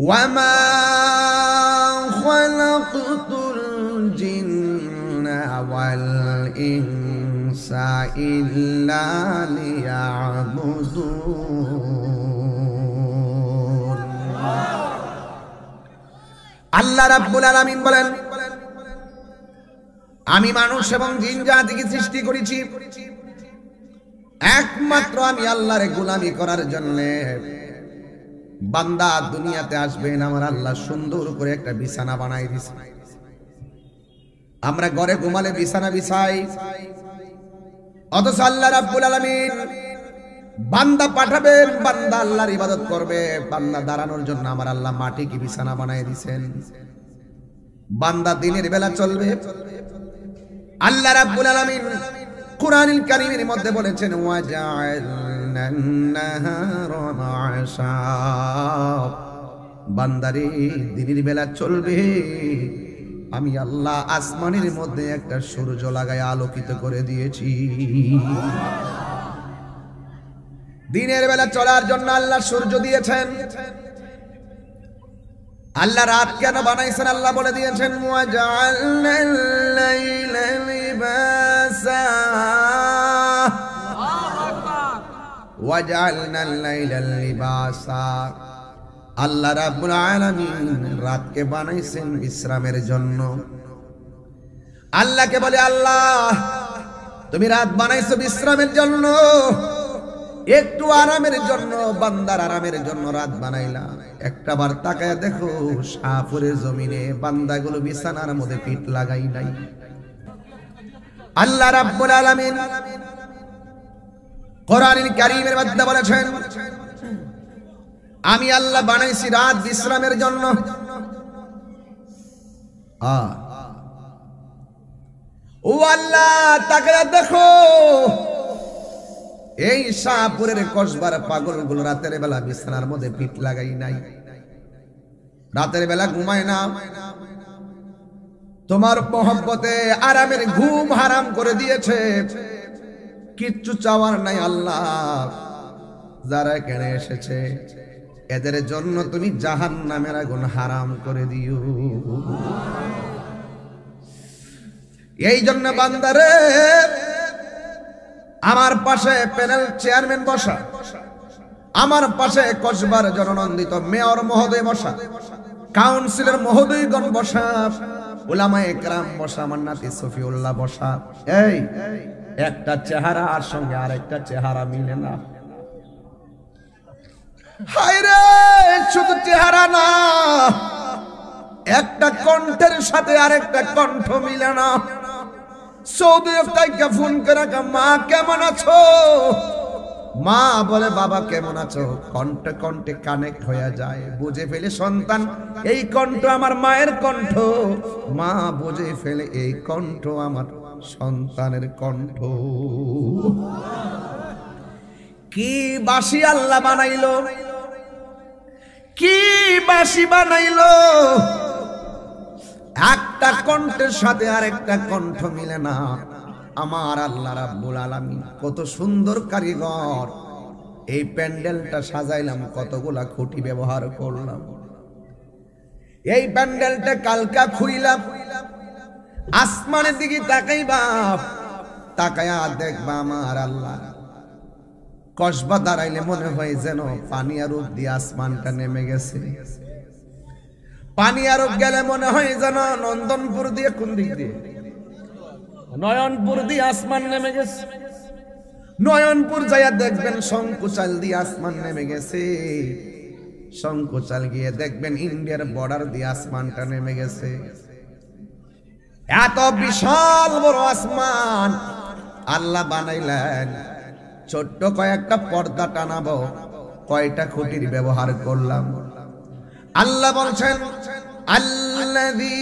وما خلقت الجن والإنس إلا ليعبدون আল্লাহ রাব্বুল আলামিন বলেন, আমি মানুষ এবং জিন জাতিকে সৃষ্টি করেছি একমাত্র আমি আল্লাহর গোলামি করার জন্য। বান্দা দুনিয়াতে আসবেন, আমার আল্লাহ সুন্দর করে একটা বিছানা বানাই দিয়েছে। আমরা ঘরে ঘুমালে বিছানা বিছাই, অথচ আল্লাহ রাব্বুল আলামিন বান্দা পাঠাবেন, বান্দা আল্লাহর ইবাদত করবে, বান্দা দাঁড়ানোর জন্য আমার আল্লাহ মাটি কি বিছানা বানাই দিয়েছেন। বান্দা দিনের বেলা চলবে। আল্লাহ রাব্বুল আলামিন কুরআনুল কারীমের মধ্যে বলেছেন, ওয়াজআলনান নাহারা মা'শা, বান্দারে দিনের বেলা চলবে, আমি আল্লাহ আসমানের মধ্যে একটা সূর্য লাগায় আলোকিত করে দিয়েছি। দিনের বেলা চলার জন্য আল্লাহ সূর্য দিয়েছেন। আল্লাহ রাত কেন বানাইছেন আল্লাহ বলে দিয়েছেন, ওয়াজআলনাল লাইলা লিবাসা, ওয়াজআলনাল লাইলা লিবাসা। আল্লাহ রাব্বুল আলামিন রাতকে বানাইছেন বিশ্রামের জন্য। আল্লাহকে বলে, আল্লাহ তুমি রাত বানাইছো বিশ্রামের জন্য, একটু আরামের জন্য, বান্দার আরামের জন্য রাত বানাইলা। একটা বার তাকায় দেখো শাহপুরের জমিনে বান্দাগুলো বিছানার মধ্যে পিঠ লাগাই নাই। আল্লাহ রাব্বুল আলামিন কোরআনুল কারীমের মধ্যে বলেছেন, আমি আল্লাহ বানাইছি রাত বিশ্রামের জন্য। ও আল্লাহ তাকায় দেখো এই শাহপুরের কসবার পাগলগুলো রাতের বেলা বিছানার মধ্যে পিঠ লাগাই নাই, রাতের বেলা ঘুমায় না, তোমার মহব্বতে আরামের ঘুম হারাম করে দিয়েছে, কিচ্ছু চাওয়ার নাই। আল্লাহ যারা এখানে এসেছে এদের জন্য তুমি জাহান্নামের আগুন হারাম করে দিও। এই জন্য বান্দারে আমার পাশে প্যানেল চেয়ারম্যান বসা, আমার পাশে কসবার জননন্দিত মেয়র মহোদয় বসা, কাউন্সিলর মহোদয়গণ বসা, উলামায়ে কেরাম বসা, আমার নাতি সফিউল্লাহ বসা। এই একটা চেহারা আর সঙ্গে আরেকটা চেহারা মিলে না। হায় রে, শুধু চেহারা না, একটা কণ্ঠের সাথে আরেকটা কণ্ঠ মিলে না। সৌদি আরবকে ফোন করে, মা কেমন আছো? মা বলে, বাবা কেমন আছো? কণ্ঠে কণ্ঠে কানেক্ট হয়ে যায়, বুঝে ফেলে সন্তান এই কণ্ঠ আমার মায়ের কণ্ঠ, মা বুঝে ফেলে এই কণ্ঠ আমার সন্তানের কণ্ঠ। কি বাঁশি আল্লাহ বানাইলো, কি বাঁশি বানাইলো, একটা কণ্ঠের সাথে আরেকটা কণ্ঠ মিলে না। আমার আল্লাহ রাব্বুল আলামিন কত সুন্দর কারিগর, এই প্যান্ডেলটা সাজাইলাম, কতগুলা খুঁটি ব্যবহার করলাম, এই প্যান্ডেলটা কালকা খুইলাম, আসমানের দিকে তাকাইবা, তাকায়া দেখবা আমার আল্লাহ কসবা দাঁড়াইলে মনে হয় যেন পানি আর রূপ দিয়ে আসমানটা নেমে গেছে। পানি আরব গেলে মনে হয় যেন নন্দনপুর দিয়ে, কোন দিক দিয়ে, নয়নপুর দিয়ে আসমান নেমে গেছে। নয়নপুর যাইয়া দেখবেন শঙ্কুচাল দিয়ে আসমান নেমে গেছে। শঙ্কুচাল গিয়ে দেখবেন ইন্ডিয়ার বর্ডার দিয়ে আসমানটা নেমে গেছে। এত বিশাল বড় আসমান আল্লাহ বানাইলেন, ছোট্ট কয়েকটা পর্দা টানাবো, কয়টা খুঁটির ব্যবহার করলাম। আল্লাহ বলছেন, আল্লাযী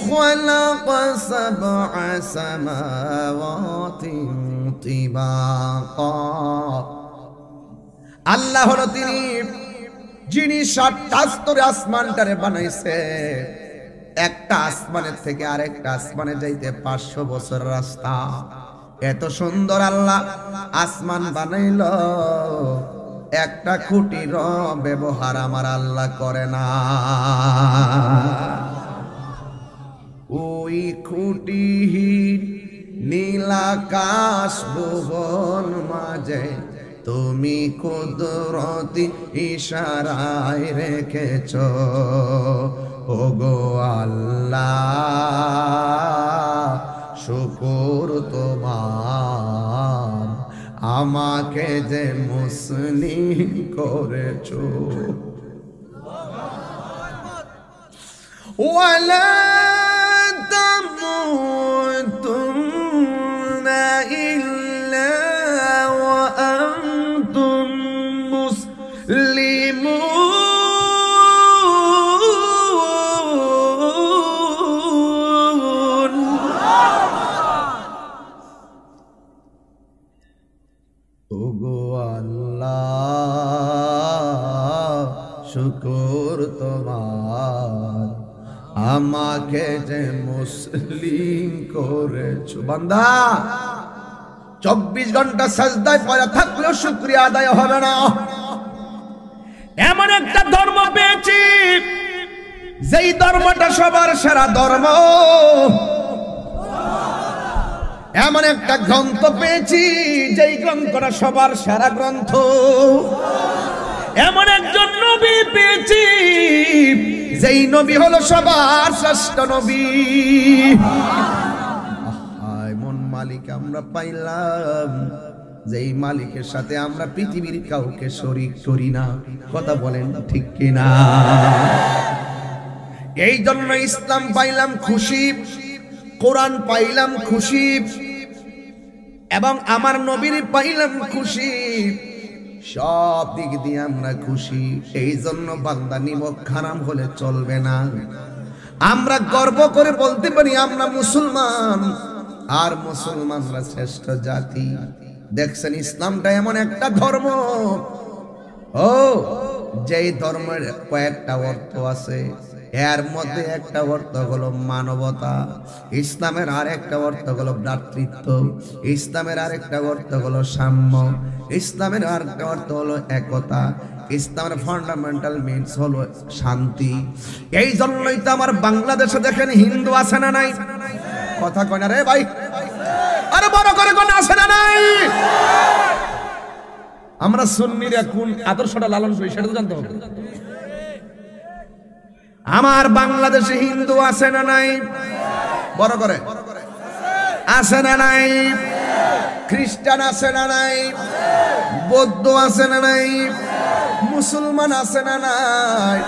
খালাকা সাবআ সামাওয়াতিন তিবাকা, আল্লাহ হলো তিনি যিনি ৭টা স্তরে আসমানটারে বানাইছে। একটা আসমানের থেকে আরেকটা আসমানে যাইতে ৫০০ বছর রাস্তা। এত সুন্দর আল্লাহ আসমান বানাইলো, একটা খুঁটির ব্যবহার আমার আল্লাহ করে না। ওই খুঁটিহীন নীলাকাশ ভুবন মাঝে তুমি কুদরতি ইশারায় রেখেছ ওগো আল্লাহ, শুকর তোমার আমাকে যে মুসলিম করেছ। ওয়ালা তামুতুন্না ইল্লা ওয়া আনতুম মুসলিমুন। ওগো আল্লাহ, শুকর তোমার আমাকে যে মুসলিম করেছো। বান্দা 24 ঘন্টা সাজদায় পড়ে থাকলেও শুকরিয়া আদায় হবে না। এমন একটা ধর্ম পেয়েছি যেই ধর্মটা সবার সেরা ধর্ম। এমন একটা গ্রন্থ পেয়েছি যেই গ্রন্থটা সবার সেরা গ্রন্থ। এমন একজন নবী পেয়েছি যেই নবী হলো সবার শ্রেষ্ঠ নবী। এমন মালিক আমরা পাইলাম যেই মালিকের সাথে আমরা পৃথিবীর কাউকে শরীক করি না। কথা বলেন ঠিক কিনা? এই জন্য ইসলাম পাইলাম খুশি, কোরআন পাইলাম খুশি, এবং আমার নবীর পাইলাম খুশি। সব দিক দিয়ে আমরা খুশি। এই জন্য বান্দা নিমক হারাম হলে চলবে না। আমরা গর্ব করে বলতে পারি আমরা মুসলমান, আর মুসলমানরা শ্রেষ্ঠ জাতি। দেখছেন ইসলামটা এমন একটা ধর্ম ও যেই ধর্মের কয়েকটা অর্থ আছে। এর মধ্যে একটা অর্থ হলো মানবতা, ইসলামের আরেকটা অর্থ হলো ভ্রাতৃত্ব, ইসলামের আরেকটা অর্থ হলো সাম্য, ইসলামের আরেকটা অর্থ হলো একতা, ইসলামের ফান্ডামেন্টাল মিনস হলো শান্তি। এই জন্যই তো আমার বাংলাদেশে দেখেন হিন্দু আছে না নাই? কথা কয় না রে ভাই, আরে বড় করে কোন আছে না নাই? আমরা সুন্নিরা কোন আদর্শটা লালন করি সেটা তো জানতে হবে। আমার বাংলাদেশে হিন্দু আছে না নাই? বড় করে আছে না নাই? খ্রিস্টান আছে না নাই? বৌদ্ধ আছে না নাই? মুসলমান আছে না নাই?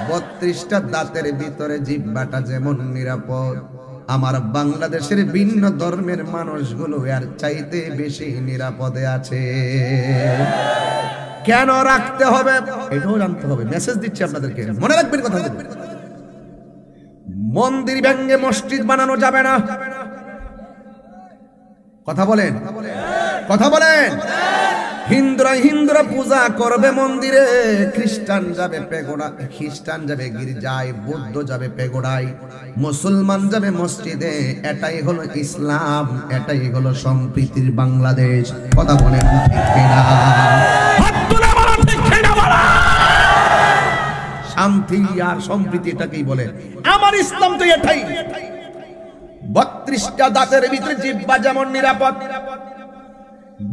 32টা দাঁতের ভিতরে জিহ্বাটা যেমন নিরাপদ, আমার বাংলাদেশের ভিন্ন ধর্মের মানুষগুলো এর চাইতে বেশি নিরাপদে আছে। কেন রাখতে হবে এটাও জানতে হবে। মেসেজ দিচ্ছি আপনাদেরকে, মনে রাখবেন কথা। মন্দির ভেঙে মসজিদ বানানো যাবে না। কথা বলেন, কথা বলেন। হিন্দুরা পূজা করবে মন্দিরে, খ্রিস্টান যাবে পেগোডা, খ্রিস্টান যাবে গির্জায়, বৌদ্ধ যাবে পেগোডায়, মুসলমান যাবে মসজিদে। এটাই হলো ইসলাম, এটাই হলো সম্প্রীতির বাংলাদেশ। কথা বলেন ঠিক কিনা? শান্তি আর সম্প্রীতি এটাকেই বলে। আমার ইসলাম তো এটাই। 32টা দাঁতের ভিতরে জিহ্বা যেমন নিরাপদ,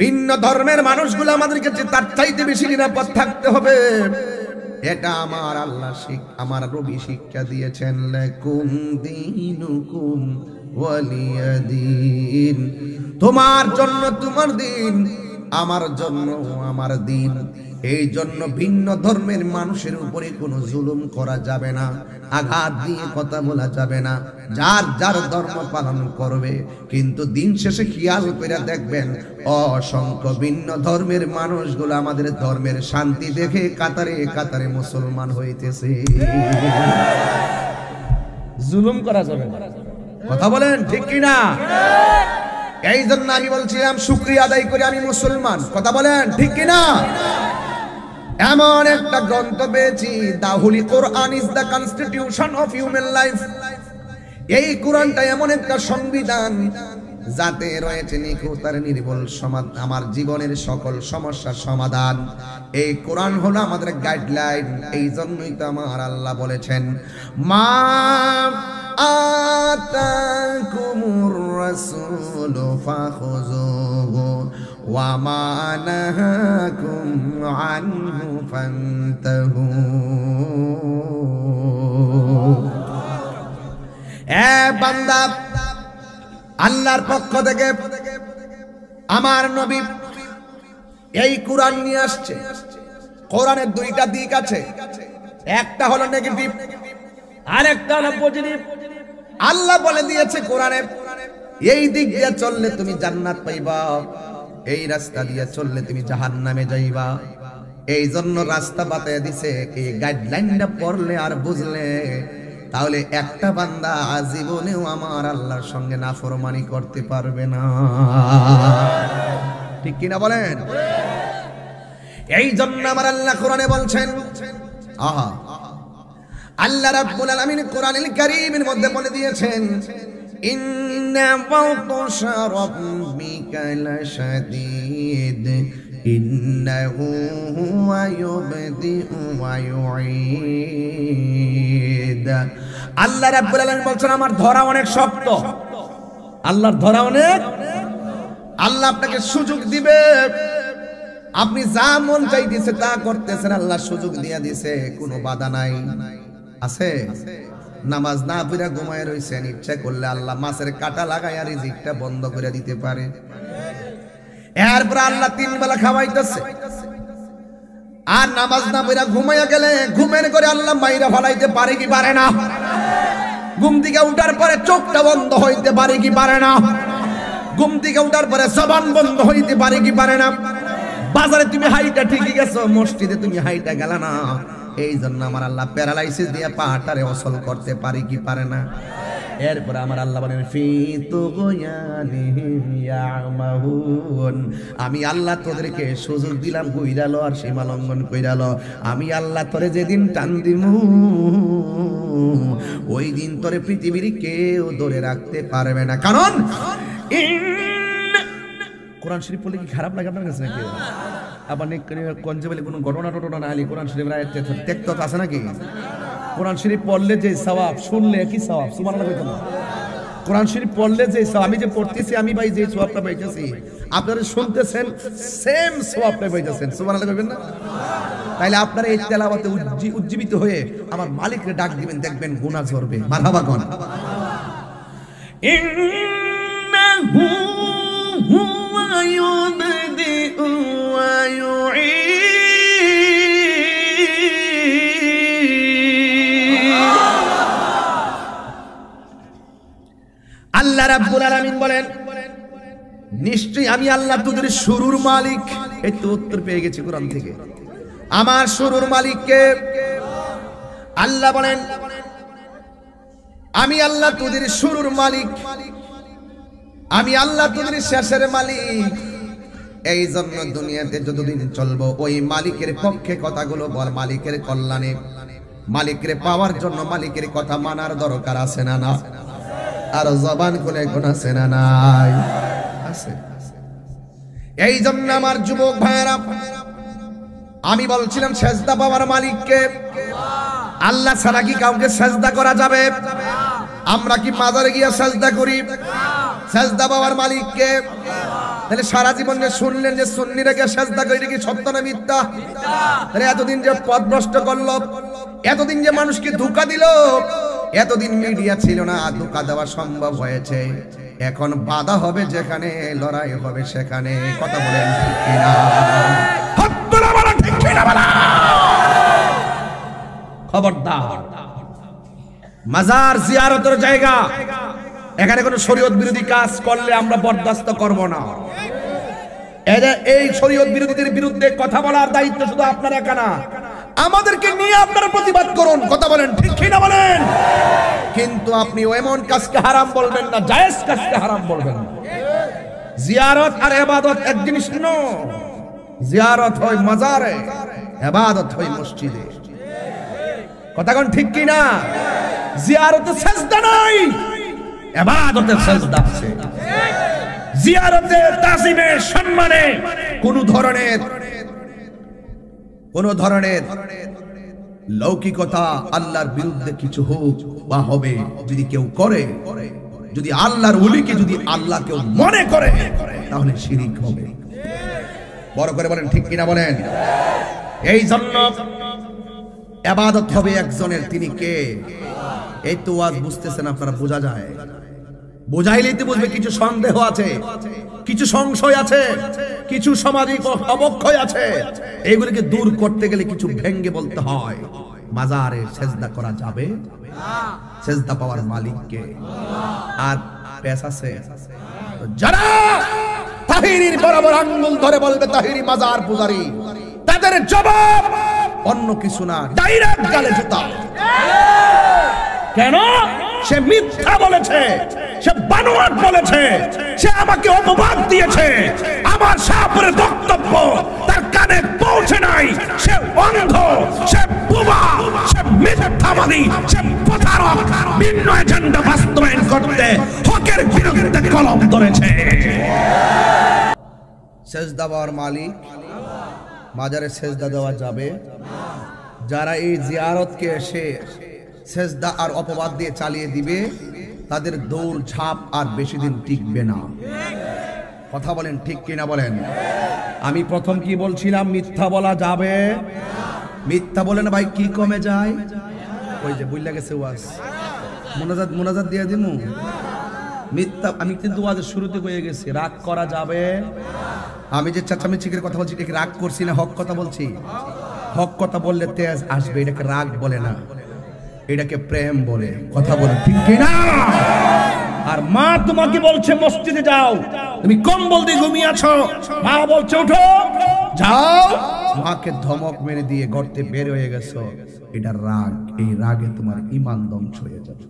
ভিন্ন ধর্মের মানুষগুলো আমাদেরকে তার চাইতে বেশি নিরাপদ থাকতে হবে। এটা আমার আল্লাহ আমার নবী শিক্ষা দিয়েছেন। লাকুম দীনুকুম ওয়ালিয়াদিন। তোমার জন্য তোমার দিন, আমার জন্য আমার দিন। এই জন্য ভিন্ন ধর্মের মানুষের উপরে কোনো জুলুম করা যাবে না, আঘাত দিয়ে কথা বলা যাবে না। যার যার ধর্ম পালন করবে, কিন্তু দিন শেষে খেয়াল করে দেখবেন অসংখ্য ভিন্ন ধর্মের মানুষগুলো আমাদের ধর্মের শান্তি দেখে কাতারে কাতারে মুসলমান হইতেছে। জুলুম করা যাবে না। কথা বলেন ঠিক কিনা? এই জন্য আমি বলছিলাম শুকরিয়া আদায় করে আমি মুসলমান। কথা বলেন ঠিক কিনা? এমন একটা গ্রন্থ পেয়েছি, the holy Quran is the constitution of human life. এই কোরআনটা এমন একটা সংবিধান যাতে রয়েছে নিখুঁত আর নির্ভুল সমাধান, আমার জীবনের সকল সমস্যার সমাধান। এই কোরআন হলো আমাদের গাইডলাইন। এই জন্যই তো আমার আল্লাহ বলেছেন, মা আতাকুমুর রাসূলু ফাখুযুহু ওয়া মা নাহাকুম আনহু ফান্তাহু। এ বান্দা, আল্লাহর পক্ষ থেকে আমার নবী এই কোরআন নিয়ে আসছে। কোরআনের দুইটা দিক আছে, একটা হলো নেগেটিভ আর একটা হলো পজিটিভ। আল্লাহ বলে দিয়েছে কোরআনে, এই দিক দিয়ে চললে তুমি জান্নাত পাইবা, এই রাস্তা দিয়ে চললে তুমি জাহান্নামে যাইবা। এই জন্য রাস্তা বাতায় দিছে। এই গাইডলাইনটা পড়লে আর বুঝলে তাহলে একটা বান্দা জীবনেও আমার আল্লাহর সঙ্গে নাফরমানি করতে পারবে না। ঠিক কিনা বলেন? এই জন্য আমার আল্লাহ কোরআনে বলছেন, আহা, আল্লাহ রাব্বুল আলামিন কোরআনুল কারীমের মধ্যে বলে দিয়েছেন, ইন্না বাতশা রাব্বিকা লাশাদীদ ইন্নাহু হুয়া ইউবদিউ ওয়া ইউঈদ। আল্লাহ রাব্বুল আলামিন বলছেন, আমার ধরা অনেক শক্ত। আল্লাহর ধরা অনেক। আল্লাহ আপনাকে সুযোগ দিবে, আপনি যা মন চাইতেছে তা করতেছেন, আল্লাহ সুযোগ দিয়ে দিছে, কোনো বাধা নাই। আছে? নামাজ না পড়ে ঘুমায় রইছেন, ইচ্ছা করলে আল্লাহ মাছের কাঁটা লাগায় রিজিকটা বন্ধ করে দিতে পারে। এরপর আল্লাহ 3 বেলা খাওয়াইতেছে। আর নামাজ না পড়ে ঘুমাইয়া গেলে ঘুমের করে আল্লাহ মাইরা ফলাইতে পারে কি পারে না? ঘুম থেকে উঠার পরে চোখটা বন্ধ হইতে পারে কি পারে না? ঘুম থেকে উঠার পরে জবান বন্ধ হইতে পারে কি পারে না? বাজারে তুমি হাইটা ঠিকই গেছো, মসজিদে তুমি হাইটা গেলা না। এই জন্য আমার আল্লাহ প্যারালাইসিস দিয়ে পাটারে অসল করতে পারে কি পারে না? এরপর আমার আল্লাহ বলেন, ফি তুগয়ানিহিম ইয়ামাহুন। আমি আল্লাহ তোদেরকে সুযোগ দিলাম, কইরালো আর সীমা লঙ্ঘন কইরালো। আমি আল্লাহ তোরে যেদিন টান দিমু, ওই দিন তোরে পৃথিবীর কেউ ধরে রাখতে পারবে না। কারণ কোরআন শরীফ পড়লে কি খারাপ লাগে আপনার কাছে নাকি? আবার কনজেবলে কোনো ঘটনা টটনা না হলে কোরআন শরীফের আয়াত টেক্সট আছে নাকি? কোরআন শরীফ পড়লে যে সওয়াব, শুনলে কি সওয়াব, সুবহানাল্লাহ কইতো না? কোরআন শরীফ পড়লে যে সওয়াব, আমি যে পড়তেছি, আমি ভাই যে সওয়াবটা পাইতেছি, আপনারা শুনতেছেন সেম সওয়াবটা পাইতেছেন, সুবহানাল্লাহ কইবেন না? তাইলে আপনারা এই তেলাওয়াতে উজ্জীবিত হয়ে আমার মালিককে ডাক দিবেন, দেখবেন গুনাহ ঝরবে। মারহাবা কোন? ইন্নাহু হুয়া ইউবদিউ ওয়া ইউঈদ। আল্লাহ রাব্বুল আলামিন বলেন, নিশ্চয়ই আমি আল্লাহ তোদের শুরুর মালিক। এই তো উত্তর পেয়ে গেছি কোরআন থেকে। আমার শুরুর মালিককে আল্লাহ বলেন, আমি আল্লাহ তোদের শুরুর মালিক, আমি আল্লাহ তোদের শেষের মালিক। এই জন্য দুনিয়াতে যতদিন চলবো ওই মালিকের পক্ষে কথাগুলো বল, মালিকের কল্যাণে। মালিকের পাওয়ার জন্য মালিকের কথা মানার দরকার আছে না না? আর জবান খুলে কোন আছে না নাই? আছে। এই জন্য আমার যুবক ভাইয়েরা, আমি বলছিলাম সেজদা পাওয়ার মালিককে। আল্লাহ ছাড়া কি কাউকে সেজদা করা যাবে? আমরা কি মাজারে গিয়ে সেজদা করি? সেজদা পাওয়ার মালিককে। তাহলে সারা জীবন যে শুনলেন যে সুন্নিরা গিয়ে সেজদা করে, কি সত্য না মিথ্যা? তাহলে এতদিন যে পথভ্রষ্ট করলো, এতদিন যে মানুষকে ধোঁকা দিল, এতদিন মিডিয়া ছিল না, ধোঁকা দেওয়া সম্ভব হয়েছে। এখন বাধা হবে যেখানে, লড়াই হবে সেখানে। কথা বলেন ঠিক কিনা? ঠিক কিনা বলা? খবরদার, মাজার জিয়ারতের জায়গা, এখানে কোনো শরীয়ত বিরোধী কাজ করলে আমরা বরদাস্ত করব না। এই শরীয়ত বিরোধীদের বিরুদ্ধে কথা বলার দায়িত্ব শুধু আপনার একা না, আমাদেরকে নিয়ে আপনারা প্রতিবাদ করুন। কথা বলেন ঠিক কিনা বলেন? কিন্তু আপনি এমন কাজকে হারাম বলবেন না, জায়েজ কাজকে হারাম বলবেন না। জিয়ারত আর ইবাদত এক জিনিস নয়। জিয়ারত হয় মাজারে, ইবাদত হয় মসজিদে। কথা কোন ঠিক কিনা? জিয়ারতে সেজদা নাই, ইবাদতে সেজদা আছে। জিয়ারতে, তাজিমে, সম্মানে কোন ধরনের লৌকিকতা আল্লাহর বিরুদ্ধে কিছু হোক বা হবে যদি কেউ করে, যদি আল্লাহর ওলিকে যদি আল্লাহ কেউ মনে করে, তাহলে শিরিক হবে। বড় করে বলেন ঠিক কিনা বলেন। এই জন্য ইবাদত হবে একজনের, তিনি কে? এই তো আজ বুঝতেছেন আপনারা, বোঝা যায়, বোঝাইলেই তো বুঝবে কিছু সন্দেহ আছে, কিছু সংশয় আছে, কিছু সামাজিক অবক্ষয় আছে। এগুলিকে দূর করতে গেলে কিছু ভেঙ্গে বলতে হয়, মাজারে সেজদা করা যাবে না, সেজদা পাওয়ার মালিক কে? আর পেশ আছে যারা তাহিরির বরাবর আঙ্গুল ধরে বলবে তাহিরি মাজার পূজারি, তাদের জবাব অন্য কিছু না, ডাইরেক্ট গালে জুতা। কেন? সে মিথ্যা বলেছে, সে বানোয়াট বলেছে, সে আমাকে অপবাদ দিয়েছে, আমার শাহপুরের বক্তব্য তার কানে পৌঁছে নাই, সে অন্ধ, সে বোবা, সে মিথ্যাবাদী, সে প্রতারক, ভিন্ন এজেন্ডা বাস্তবায়ন করতে হকের বিরুদ্ধে কলম ধরেছে। সেজদা দেওয়ার মালিক, মাজারে সেজদা দেওয়া যাবে না। যারা এই জিয়ারতকে এসে সেজদা আর অপবাদ দিয়ে চালিয়ে দিবে, তাদের দৌড় ঝাঁপ আর বেশি দিন টিকবে না। কথা বলেন ঠিক কিনা বলেন। আমি প্রথম কি বলছিলাম? মিথ্যা বলা যাবে। মিথ্যা বলেন ভাই কি কমে যায়? ওই যে বুঝলা গেছে ওয়াজ, মোনাজাত দিয়ে দিমু। মিথ্যা আমি কিন্তু ওয়াজের শুরুতে কয়ে গেছি, রাগ করা যাবে। আমি যে চেঁচামেচির কথা বলছি, এটাকে রাগ করছি না হক কথা বলছি? হক কথা বললে তেজ আসবে, এটাকে রাগ বলে না, এটাকে প্রেম বলে। কথা বলে ঠিক কিনা? আর মা তোমাকে বলছে মসজিদে যাও, তুমি কম্বল দিয়ে ঘুমিয়ে আছো, মা বলছে উঠো যাও, মাকে ধমক মেরে দিয়ে গর্তে বের হয়ে গেছো, এটা রাগ। এই রাগে তোমার ঈমান ধ্বংস হয়ে যাবে।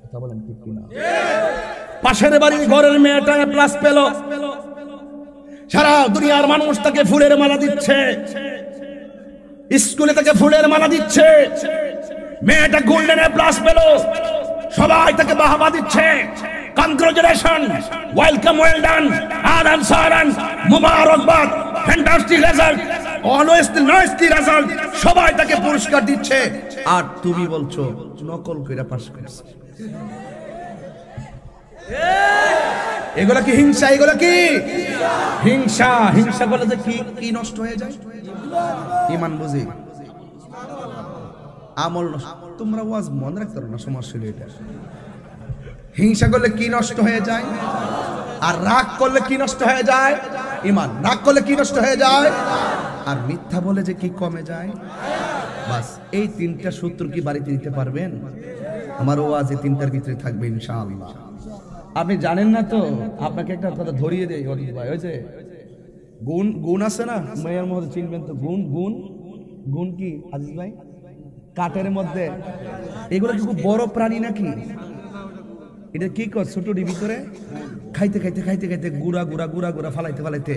কথা বলেন ঠিক কিনা? পাশের বাড়ির ঘরের মেয়েটা প্লাস পেল, সারা দুনিয়ার মানুষ তাকে ফুলের মালা দিচ্ছে, স্কুলে তাকে ফুলের মালা দিচ্ছে, মেয়েটা গোল্ডেন এ প্লাস পেল, সবাই তাকে বাহবা দিচ্ছে, কংগ্রাচুলেশন, ওয়েলকাম, ওয়েল ডান, আদান সারান, মুবারকবাদ, fantastic result, always the nicely result, সবাই তাকে পুরস্কার দিচ্ছে। আর তুমি বলছো নকল কইরা পাস করছে। এগুলা কি হিংসা? এগুলা কি হিংসা? হিংসা বলে যে কি নষ্ট হয়ে যায়? ঈমান বুঝি, আমল নষ্ট। তোমরা ওয়াজ মনে রাখতে পারো না, সমস্যা এটা। হিংসা করলে কি নষ্ট হয়ে যায়? আর রাগ করলে কি নষ্ট হয়ে যায়? ঈমান। রাগ করলে কি নষ্ট হয়ে যায়? আর মিথ্যা বলে যে কি কমে যায়? বাস এই তিনটা সূত্র কি বাড়িতে দিতে পারবেন? আমার ওয়াজ এই তিনটার ভিতরে থাকবে ইনশাআল্লাহ। আপনি জানেন না তো, আপনাকে একটা কথা ধরিয়ে দেই অজিত ভাই, ওই যে গুণ আছে না, মেয়ের মধ্যে চিনবেন তো, গুণ কি আজিজ ভাই? কাঠের মধ্যে। এগুলো কি খুব বড় প্রাণী নাকি? এটা কি কর ছোটটির ভিতরে খাইতে খাইতে খাইতে খাইতে গুড়া গুড়া গুড়া গুড়া ফালাইতে ফালাইতে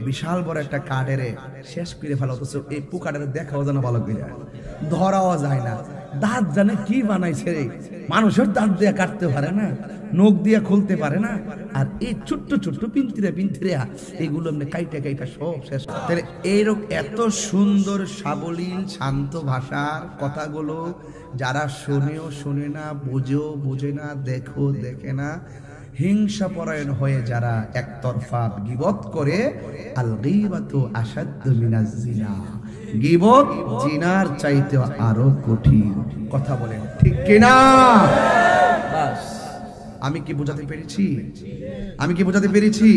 বিশাল বড় একটা কাঠেরে শেষ করে ফেলা। অথচ এই পোকাটার দেখাও যেন ভালো করে ধরাও যায় না। দাঁত জানে কি বানাইছে রে, মানুষের দাঁত দিয়ে কাটতে পারে না, নখ দিয়ে খুলতে পারে না, আর এই ছোট্ট ছোট্ট পিন্তিরা এইগুলো কাইটা কাইটা সব শেষ। তাহলে এইরকম এত সুন্দর সাবলীল শান্ত ভাষার কথাগুলো যারা শোনেও শোনে না, বোঝেও বোঝে না, দেখে না, হিংসা পরায়ণ হয়ে যারা একতরফা গীবত করে, আল গীবাতু আশাদ্দু মিনাজ জিনা, গীবত জিনার চাইতে আরো কঠিন। কথা বলেন ঠিক কিনা? বাস আমি কি বোঝাতে পেরেছি? আমি কি বোঝাতে পেরেছি?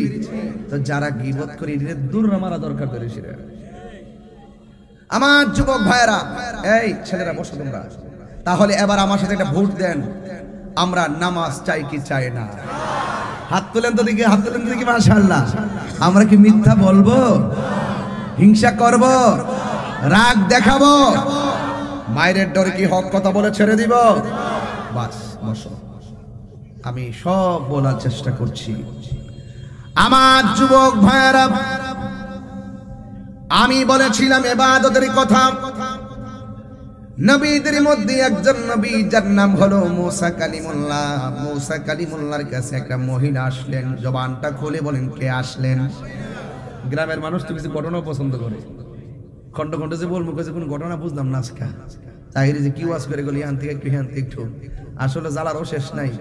তো যারা গীবত করে এদের দূর মারা দরকার করেছিল। আমার যুবক ভাইয়েরা, এই ছেলেরা বসো তোমরা। তাহলে এবার আমার সাথে একটা ভোট দেন, আমরা নামাজ চাই কি চাই না? হাত তোলেন তো দেখি, হাত তোলেন তো দেখি। মাশাআল্লাহ। আমরা কি মিথ্যা বলবো? হিংসা করব? রাগ দেখাবো? মায়ের ডরে কি হক কথা বলে ছেড়ে দিব? বাস বসো, আমি সব বলার চেষ্টা করছি। আমার যুবক ভাইয়েরা, আমি বলেছিলাম ইবাদতের কথা, নবীদের মধ্যে একজন নবী যার নাম হলো মুসা কালিমুল্লাহ। মুসা কালিমুল্লাহর কাছে একটা মহিলা আসলেন। জবানটা খুলে বলেন কে আসলেন? গ্রামের মানুষ তো কিছু ঘটনা পছন্দ করে, খন্ড খন্ড যে বলবো কাছে কোন ঘটনা বুঝলাম না আজকে তাহিরে যে কি ওয়াজ করে গেল হ্যান থেকে একটু আসলে জ্বালারও শেষ নাই।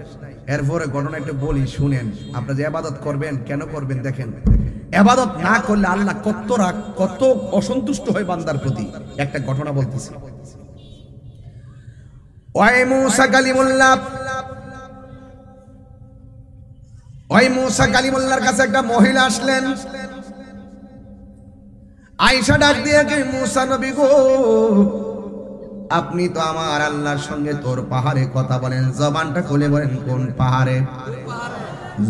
এরপরে ঘটনা একটু বলি শুনেন। আপনারা যে ইবাদত করবেন কেন করবেন দেখেন, ইবাদত না করলে আল্লাহ কত অসন্তুষ্ট হয় বান্দার প্রতি। একটা ঘটনা বলতেছি। ওই মুসা কালিমুল্লাহর কাছে একটা মহিলা আসলেন। আয়েশা ডাক দিয়ে কে মুসা নবী গো, আপনি তো আমার আল্লাহর সঙ্গে তোর পাহাড়ে কথা বলেন, জবানটা খুলে বলেন কোন পাহাড়ে?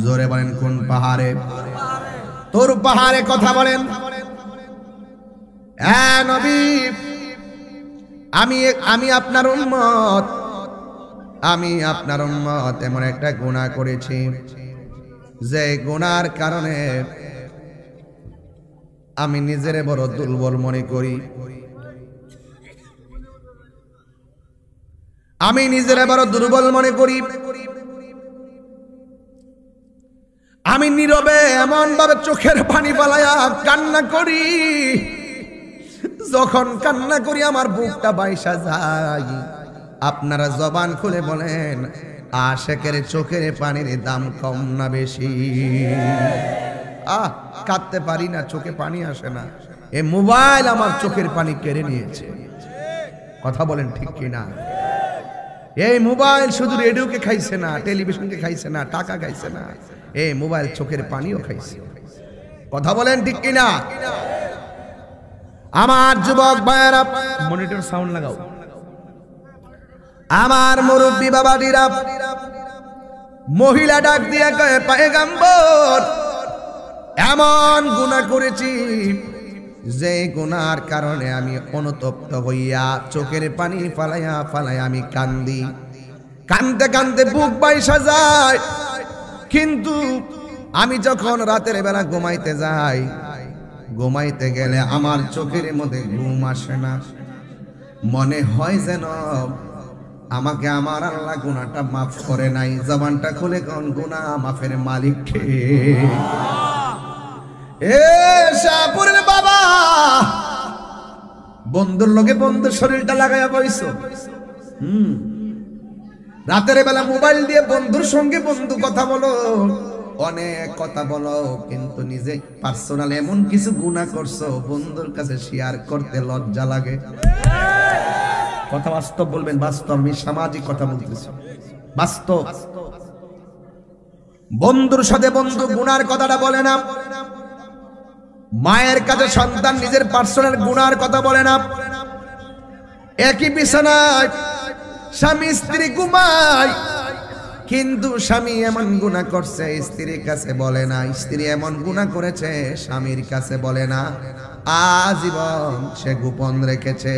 জোরে বলেন কোন পাহাড়ে? তোর পাহাড়ে কথা বলেন। হ্যাঁ নবী, আমি আপনার উম্মত, এমন একটা গুনাহ করেছি যে গুনার কারণে আমি নিজেরে বড় দুর্বল মনে করি। আমি নীরবে এমন ভাবে চোখের পানি ফালায়া কান্না করি, যখন কান্না করি আমার বুকটা বাইসা যায়। আপনারা জবান খুলে বলেন আশেকের চোখের পানির দাম কম না বেশি? কাঁদতে পারি না, চোখে পানি আসে না। এই মোবাইল আমার চোখের পানি কেড়ে নিয়েছে। কথা বলেন ঠিক কিনা? এই মোবাইল শুধু রেডিওকে খাইছে না, টেলিভিশনকে খাইছে না, টাকা খাইছে না, এই মোবাইল চোখের পানিও খাইছে। কথা বলেন ঠিক কিনা? আমার যুবক ভাইয়েরা, মনিটর সাউন্ড লাগাও। আমার মুরব্বী বাবাদিরা, মহিলা ডাক দিয়ে কয় পয়গম্বর, এমন গুনাহ করেছি যে গুনার কারণে আমি অনুতপ্ত হইয়া চোখের পানি ফালাইয়া আমি কান্দি। কান্দতে কান্দতে বুক বাইসা যায়। কিন্তু আমি যখন রাতের বেলা ঘুমাইতে যাই, ঘুমাইতে গেলে আমার চোখের মধ্যে ঘুম আসে না। মনে হয় যেন আমাকে আমার আল্লাহ গুনাহটা মাফ করে নাই। জবানটা খুলে কোন গুনাহ মাফের মালিক কে? এ শাহপুরের বাবা, বন্ধুর লগে বন্ধুর শরীরটা লাগাইয়া বইছো। রাতের বেলা মোবাইল দিয়ে বন্ধুর সঙ্গে বন্ধু কথা বলো, অনেক কথা বলো, কিন্তু নিজে পার্সোনাল এমন কিছু গুনাহ করছো বন্ধুর কাছে শেয়ার করতে লজ্জা লাগে। কথা বাস্তব বলবেন, বাস্তব। আমি সামাজিক কথা বলতেছি, বাস্তব। বন্ধুর সাথে বন্ধু গুনার কথাটা বলে না। মায়ের কাছে সন্তান নিজের পার্সোনাল গুনার কথা বলে না। একই বিছানায় স্বামী স্ত্রী ঘুমায়, কিন্তু স্বামী এমন গুনাহ করছে স্ত্রীর কাছে বলে না, স্ত্রী এমন গুনাহ করেছে স্বামীর কাছে বলে না। আজীবন সে গোপন রেখেছে।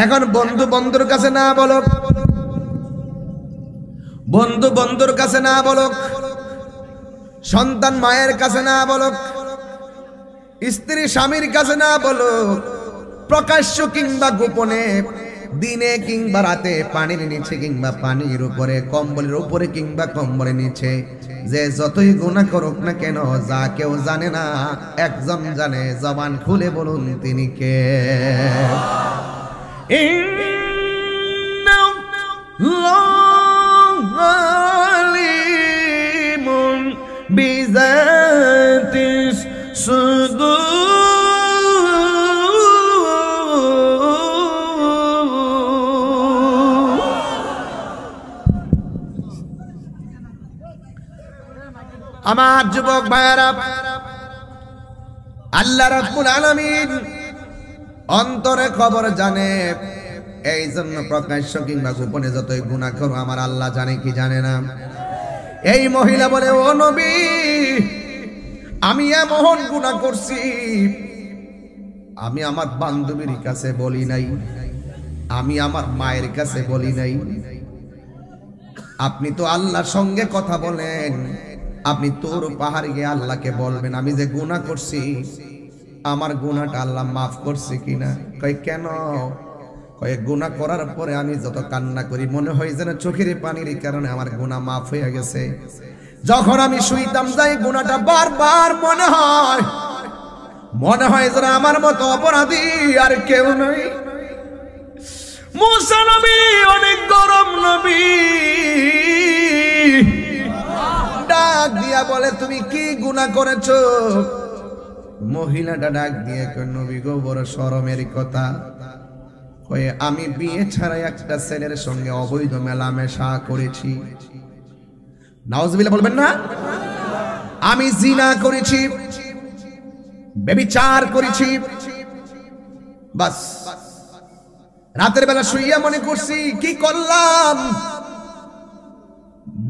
এখন বন্ধু বন্ধুর কাছে না বলুক, বন্ধু বন্ধুর কাছে না বলুক, সন্তান মায়ের কাছে না বলুক, স্ত্রী স্বামীর কাছে না বলুক, প্রকাশ্য কিংবা গোপনে, দিনে কিংবা রাতে, পানির নিচে কিংবা পানির উপরে, কম্বলের উপরে কিংবা কম্বলের নিচে, যে যতই গুনাহ করুক না কেন, যা কেউ জানে না, একজন জানে। জবান খুলে বলুন তিনি কে? আলিমুন বিযাতিস সুদূর। আমার যুবক ভাইয়েরা, আল্লাহ রাব্বুল আলামিন অন্তরে খবর জানে। এই জন্য প্রকাশ্য কিংবা গোপনে যতই গুনাহ করো আমার আল্লাহ জানে কি জানে না? এই মহিলা বলে, ও নবী, আমি এমন গুনাহ করছি আমি আমার বান্ধবীর কাছে বলি নাই, আমি আমার মায়ের কাছে বলি নাই। আপনি তো আল্লাহর সঙ্গে কথা বলেন, আপনি তোর পাহাড়ে গিয়ে আল্লাহকে বলবেন আমি যে গুনাহ করছি আমার গুনাহটা আল্লাহ মাফ করছে কিনা। কয় কেন? কয় গুনাহ করার পরে আমি যত কান্না করি মনে হয় যেন চোখের পানির কারণে আমার গুনাহ মাফ হয়ে গেছে। যখন আমি শুইতাম যাই গুনাহটা বারবার মনে হয় যেন আমার মতো অপরাধী আর কেউ নেই। মুসা নবী অনেক গরম নবী, ডাক দিয়া বলে তুমি কি গুনাহ করেছো? মহিলাটা ডাক দিয়ে কয় নবী গো বড় শরমের কথা, কয়ে আমি বিয়ে ছাড়া একটা ছেলের সঙ্গে অবৈধ মেলামেশা করেছি। নাউজুবিল্লাহ বলবেন না? আমি জিনা করেছি, ব্যভিচার করেছি। বাস রাতের বেলা শুইয়া মনে করছি কি করলাম।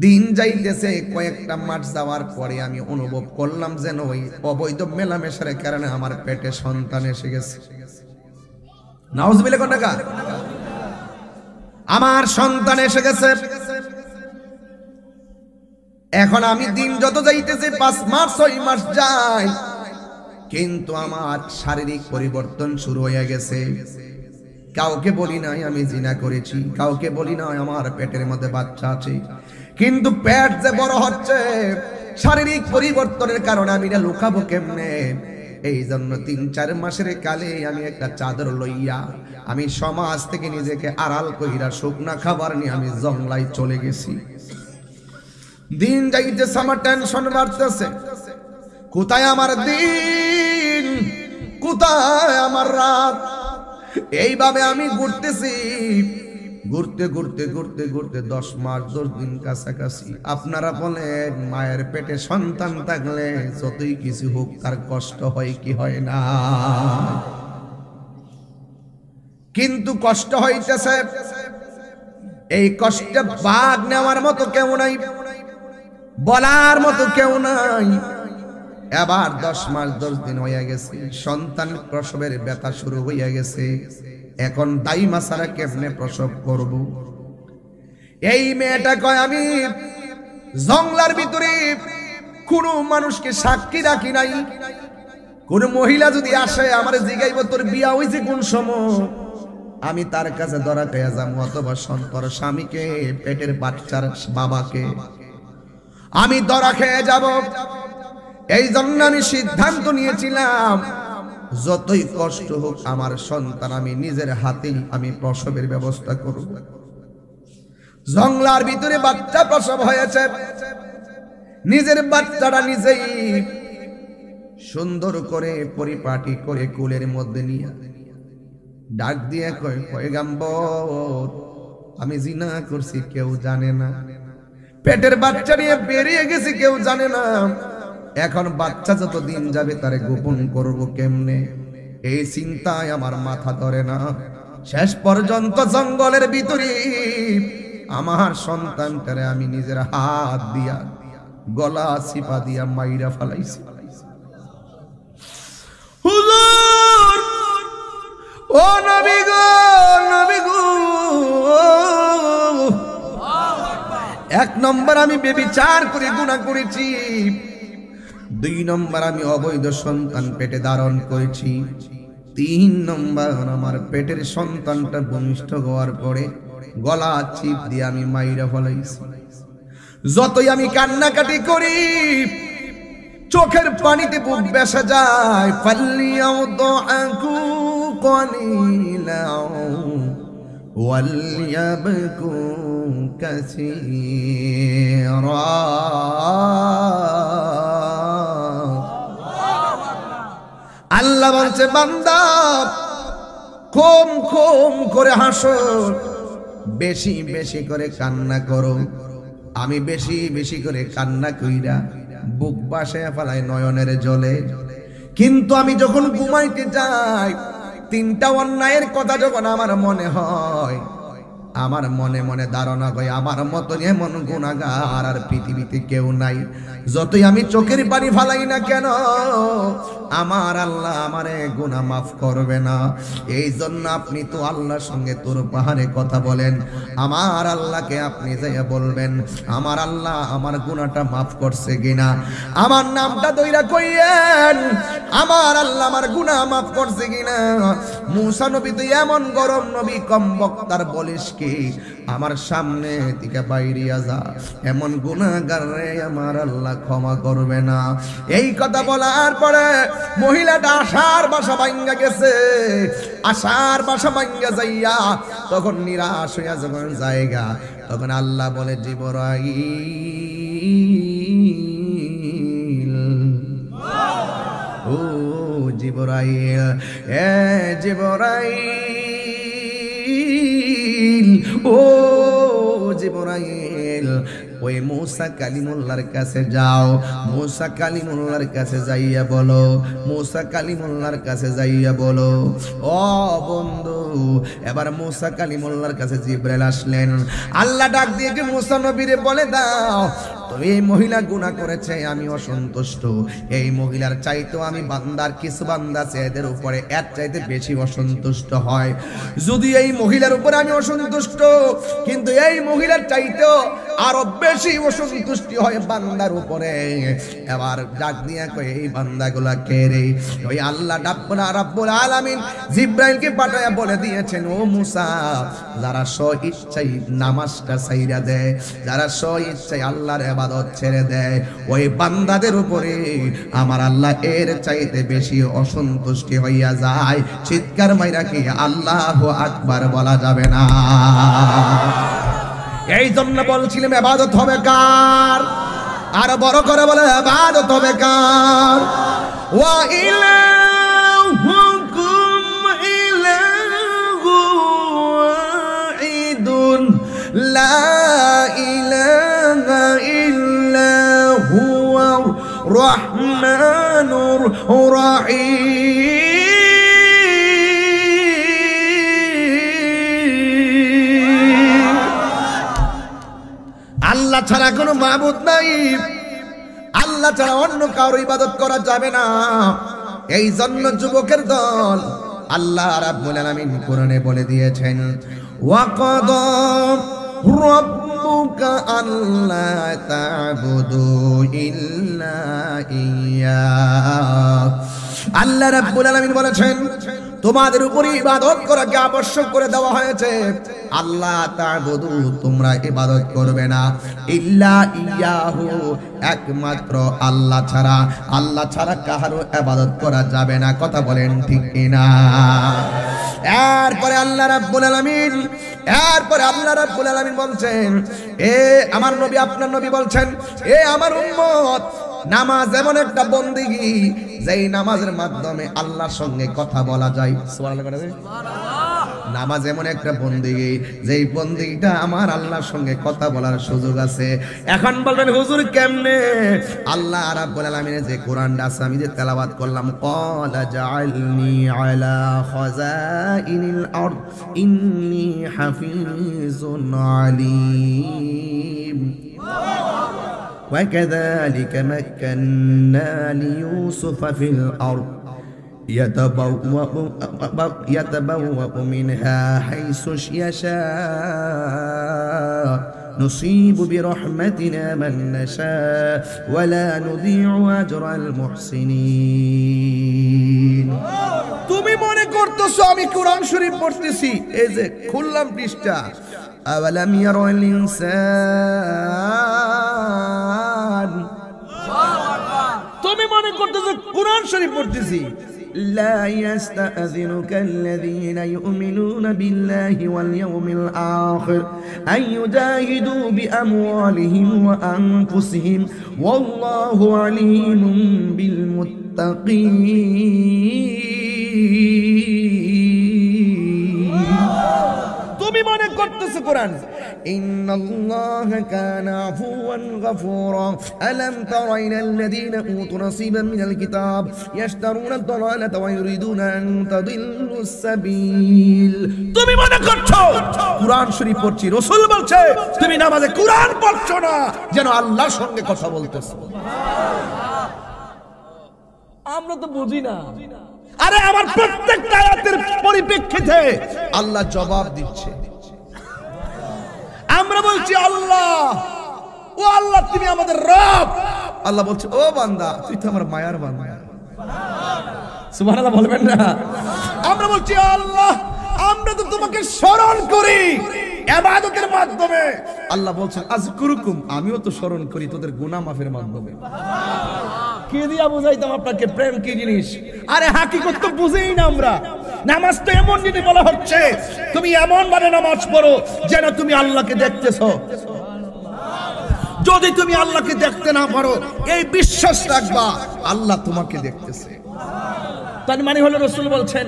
দিন যাইতেছে, কয়েকটা মাস যাওয়ার পরে আমি অনুভব করলাম যেন ওই অবৈধ মেলামেশার কারণে আমার পেটে সন্তান এসে গেছে। নাউজুবিল্লাহ কোন টাকা? আমার সন্তান এসে গেছে। এখন আমি দিন যত যাইতেছে 5 মাস 6 মাস যায়, কিন্তু আমার শারীরিক পরিবর্তন শুরু হয়ে গেছে। কাউকে বলি নাই আমি জিনা করেছি, কাউকে বলি নাই আমার পেটের মধ্যে বাচ্চা আছে, কিন্তু পেট যে বড় হচ্ছে শারীরিক পরিবর্তনের কারণে আমি এটা লুকাবো কেমনে? এই জন্য 3-4 মাসের কালে আমি একটা চাদর লইয়া আমি সমাজ থেকে নিজেকে আড়াল কইরা শুকনা খাবার নিয়ে আমি জংলায় চলে গেছি। দিন যাইতেছে, আমার টেনশন বাড়তেছে। কোথায় আমার দিন, কোথায় আমার রাত? এইভাবে আমি ঘুরতেছি, ঘুরতে ঘুরতে ঘুরতে ঘুরতে 10 মাস 10 দিন কাছাকাছি। আপনারা বলেন মায়ের পেটে সন্তান থাকলে যতই কিছু হোক তার কষ্ট হয় কি হয় না? কিন্তু কষ্ট হইতেছে, এই কষ্টে ভাগ নেওয়ার মতো কেউ নাই, বলার মতো কেউ নাই। এবার 10 মাস 10 দিন হয়ে গেছে, সন্তান প্রসবের ব্যথা শুরু হয়ে গেছে। এখন দাইমা ছাড়া কেমনে প্রসব করব? এই মেয়েটা কয় আমি জংলার ভিতরে কোনো মানুষকে সাক্ষী রাখি নাই। কোন মহিলা যদি আসে আমার জিগাইব তোর বিয়া হইছে কোন সময়, আমি তার কাছে ধরা খেয়ে যাবো, অথবা সন্তান স্বামীকে পেটের বাচ্চার বাবাকে আমি ধরা খেয়ে যাব। এই জন্য আমি সিদ্ধান্ত নিয়েছিলাম যতই কষ্ট হোক আমার সন্তান আমি নিজের হাতেই আমি প্রসবের ব্যবস্থা করব। জংলার ভিতরে বাচ্চা প্রসব হয়েছে, নিজের বাচ্চাটা নিজেই সুন্দর করে পরিপাটি করে কোলের মধ্যে নিয়ে ডাক দিয়ে কয় পয়গম্বর আমি জিনা করছি কেউ জানে না, পেটের বাচ্চা নিয়ে বেরিয়ে গেছি কেউ জানে না। এখন বাচ্চা যত দিন যাবে তারে গোপন করব কেমনে, এই চিন্তায় আমার মাথা ধরে না। শেষ পর্যন্ত জঙ্গলের ভিতরে আমার সন্তানটারে আমি নিজের হাত দিয়া গলা চিপা দিয়া মাইরা ফেলাইছি। হুজুর ও নবী গো, নবী গো, 1 নম্বর আমি ব্যভিচার করে গুনাহ করেছি, 2 নম্বর আমি অবৈধ সন্তান পেটে ধারণ করেছি, 3 নম্বর আমার পেটের সন্তানটা ভূমিষ্ঠ হওয়ার পরে গলা চিপ দিয়ে আমি মাইরা ফেলাইছি। যতই আমি কান্নাকাটি করি চোখের পানিতে বুক ভেসে যায়। ফালিয়াউদআকু কলিলা ওয়ালইয়াবকু কাসীরা। আল্লাহ বলছে বান্দা কম কম করে হাসো, বেশি বেশি করে কান্না করো। আমি বেশি বেশি করে কান্না কইরা বুক বাসায় ফেলাই নয়নের জলে। কিন্তু আমি যখন ঘুমাইতে যাই 3টা অন্যায়ের কথা যখন আমার মনে হয়, আমার মনে মনে ধারণা হয় আমার মতন এমন গুনাহগার আর পৃথিবীতে কেউ নাই। যতই আমি চোখের পানি ফালাই না কেন আমার আল্লাহ আমারে গুনাহ মাফ করবে না। এই জন্য আপনি তো আল্লাহর সঙ্গে তোর পাহাড়ে কথা বলেন, আমার আল্লাহকে আপনি যাইয়া বলবেন আমার আল্লাহ আমার গুনাহটা মাফ করছে কিনা। আমার নামটা দইরা কইয়েন আমার আল্লাহ আমার গুনাহ মাফ করছে কিনা। মুসা নবী তো এমন গরম নবী, কম বক্তার বলিস কি, আমার সামনে থেকে বাইরিয়া যা, এমন গুনাহগার রে আমার আল্লাহ ক্ষমা করবে না। এই কথা বলার পরে মহিলাটা আশার বাসা ভাঙ্গা গেছে। আশার বাসা ভাঙ্গা যাইয়া তখন নিরাশ হইয়া যখন জায়গা, তখন আল্লাহ বলে জিবরাইল, ও জিবরাইল, এ জিবরাইল, ও জিবরাইল, ওই মুসা কালিমুল্লাহর কাছে যাও। মুসা কালিমুল্লাহর কাছে যাইয়া বলো, মুসা কালিমুল্লাহর কাছে যাইয়া বলো, ও বন্ধু। এবার মুসা কালিমুল্লাহর কাছে জিবরাইল আসলেন। আল্লাহ ডাক দিয়ে মুসা নবীরে বলে দাও, তো এই মহিলা গুনাহ করেছে, আমি অসন্তুষ্ট। এই মহিলার চাইতেও আমি বান্দার কিছু বান্দা আছে এদের উপরে এর চাইতে বেশি অসন্তুষ্ট হয়। যদি এই মহিলার উপরে আমি অসন্তুষ্ট, কিন্তু এই মহিলার চাইতেও আরো বেশি অসন্তুষ্টি হয় বান্দার উপরে। এবার ডাক দিয়া কই এই বান্দাগুলা কে রে? ওই আল্লাহ রাব্বুল আলামিন জিবরাইলকে পাঠায়া বলে দিয়েছেন, ও মুসা, যারা স্ব ইচ্ছায় নামাজটা ছাইরা দেয়, যারা স্ব ইচ্ছায় আল্লাহর ইবাদত ছেড়ে দেয়, ওই বান্দাদের উপরে আমার আল্লাহ এর চাইতে বেশি অসন্তুষ্টি হইয়া যায়। চিৎকার মাইরা কি আল্লাহু আকবার বলা যাবে না? এই জন্য বলছিলাম ইবাদত হবে কার? আর বড় করে বলে ইবাদত হবে কার? ওয়া ইলাহুকুম ইলাহু ওয়াহিদুন লা ইলাহা ইল্লা হুয়ার রাহমানুর রাহিম। আল্লাহ ছাড়া কোনো মাবুদ নাই, আল্লাহ ছাড়া অন্য কারো ইবাদত করা যাবে না। এই জন্য যুবকের দল আল্লাহ রাব্বুল আলামিন কোরআনে বলে দিয়েছেন, ওয়াকাদা রাব্বুকা আল্লা তা'বুদু ইল্লা ইয়্যা। আল্লাহ রাব্বুল আলামিন বলেছেন তোমাদের উপর ইবাদত করাকে আবশ্যক করে দেওয়া হয়েছে। আল্লাহ তা'বুদু, তোমরা ইবাদত করবে না, ইল্লা ইয়াহু, একমাত্র আল্লাহ ছাড়া। আল্লাহ ছাড়া কারো ইবাদত করা যাবে না। কথা বলেন ঠিক কিনা? এরপরে আল্লাহ রাব্বুল আলামিন বলছেন, এ আমার নবী, আপনার নবী বলছেন, এ আমার উম্মত, নামাজ এমন একটা বন্দেগী যেই নামাজের মাধ্যমে আল্লাহর সঙ্গে কথা বলা যায়। নামাজ এমন একটা বন্দেগী যেই বন্দেগীটা আমার আল্লাহর সঙ্গে কথা বলার সুযোগ আছে। এখন বলবেন হুজুর কেমনে? আল্লাহ রাব্বুল আলামিনের যে কোরআনটা আছে, আমি যে তেলাওয়াত করলাম, ক্বালা জাআলনি আলা খাযাইনিল আরদ ইন্নী হাফিজুন আলীম। وكذلك مكنا ليوسف في الأرض يتبوأ منها حيث يشاء نصيب برحمتنا من نشاء ولا نضيع أجر المحسنين। তুমি মনে করতেছো আমি কোরআন শরীফ পড়তেছি? এই যে খুললাম পৃষ্ঠা, আওয়ালাম ইয়ারাল ইনসান, তুমি মনে করতেছো কোরআন শরীফ পড়তেছি? لا يستأذنك الذين يؤمنون بالله واليوم الآخر أن يجاهدوا بأموالهم وأنفسهم والله عليم بالمتقين। তুমি মনে করতেছো বলতেছে কোরআন, ইন্নাল্লাহা কানা আফুওয়ান গফুরা আলাম তারা ইলাল্লাযীনা উতু নাসীবান মিনাল কিতাব ইয়াশতারুনা আদ-দালালাতা ওয়া ইউরিদুনা আন তাদিল্লুস সাবিল। তুমি মনে করছো কোরআন শরীফ পড়ছি, রাসূল বলছে তুমি নামাজে কোরআন পড়ছো না, যেন আল্লাহর সঙ্গে কথা বলতেছো। আমরা তো বুঝি না। আরে আমার প্রত্যেকটা আয়াতের পরিপ্রেক্ষিতে আল্লাহ জবাব দিচ্ছে। আমরা বলছি আল্লাহ, ও আল্লাহ তুমি আমাদের রব। আল্লাহ বলছে ও বান্দা তুই তো আমার মায়ার বান্দা। সুবহানাল্লাহ বলবেন না? আমরা বলছি আল্লাহ আমরা তো তোমাকে স্মরণ করি ইবাদতের মাধ্যমে। আল্লাহ বলছেন আযকুরুকুম, আমিও তো স্মরণ করি তোদের গুনাহ মাফের মাধ্যমে। কি দিয়া বুঝাইতাম আপনাকে প্রেম কি জিনিস? আরে হাকিকত তো বুঝেই না আমরা। নামাজ তো এমন জিনিস বলা হচ্ছে তুমি এমন ভাবে নামাজ পড়ো যেন তুমি আল্লাহকে দেখতেছো। যদি তুমি আল্লাহকে দেখতে না পারো এই বিশ্বাস রাখবা আল্লাহ তোমাকে দেখতেছে। তার মানে হলো রাসূল বলছেন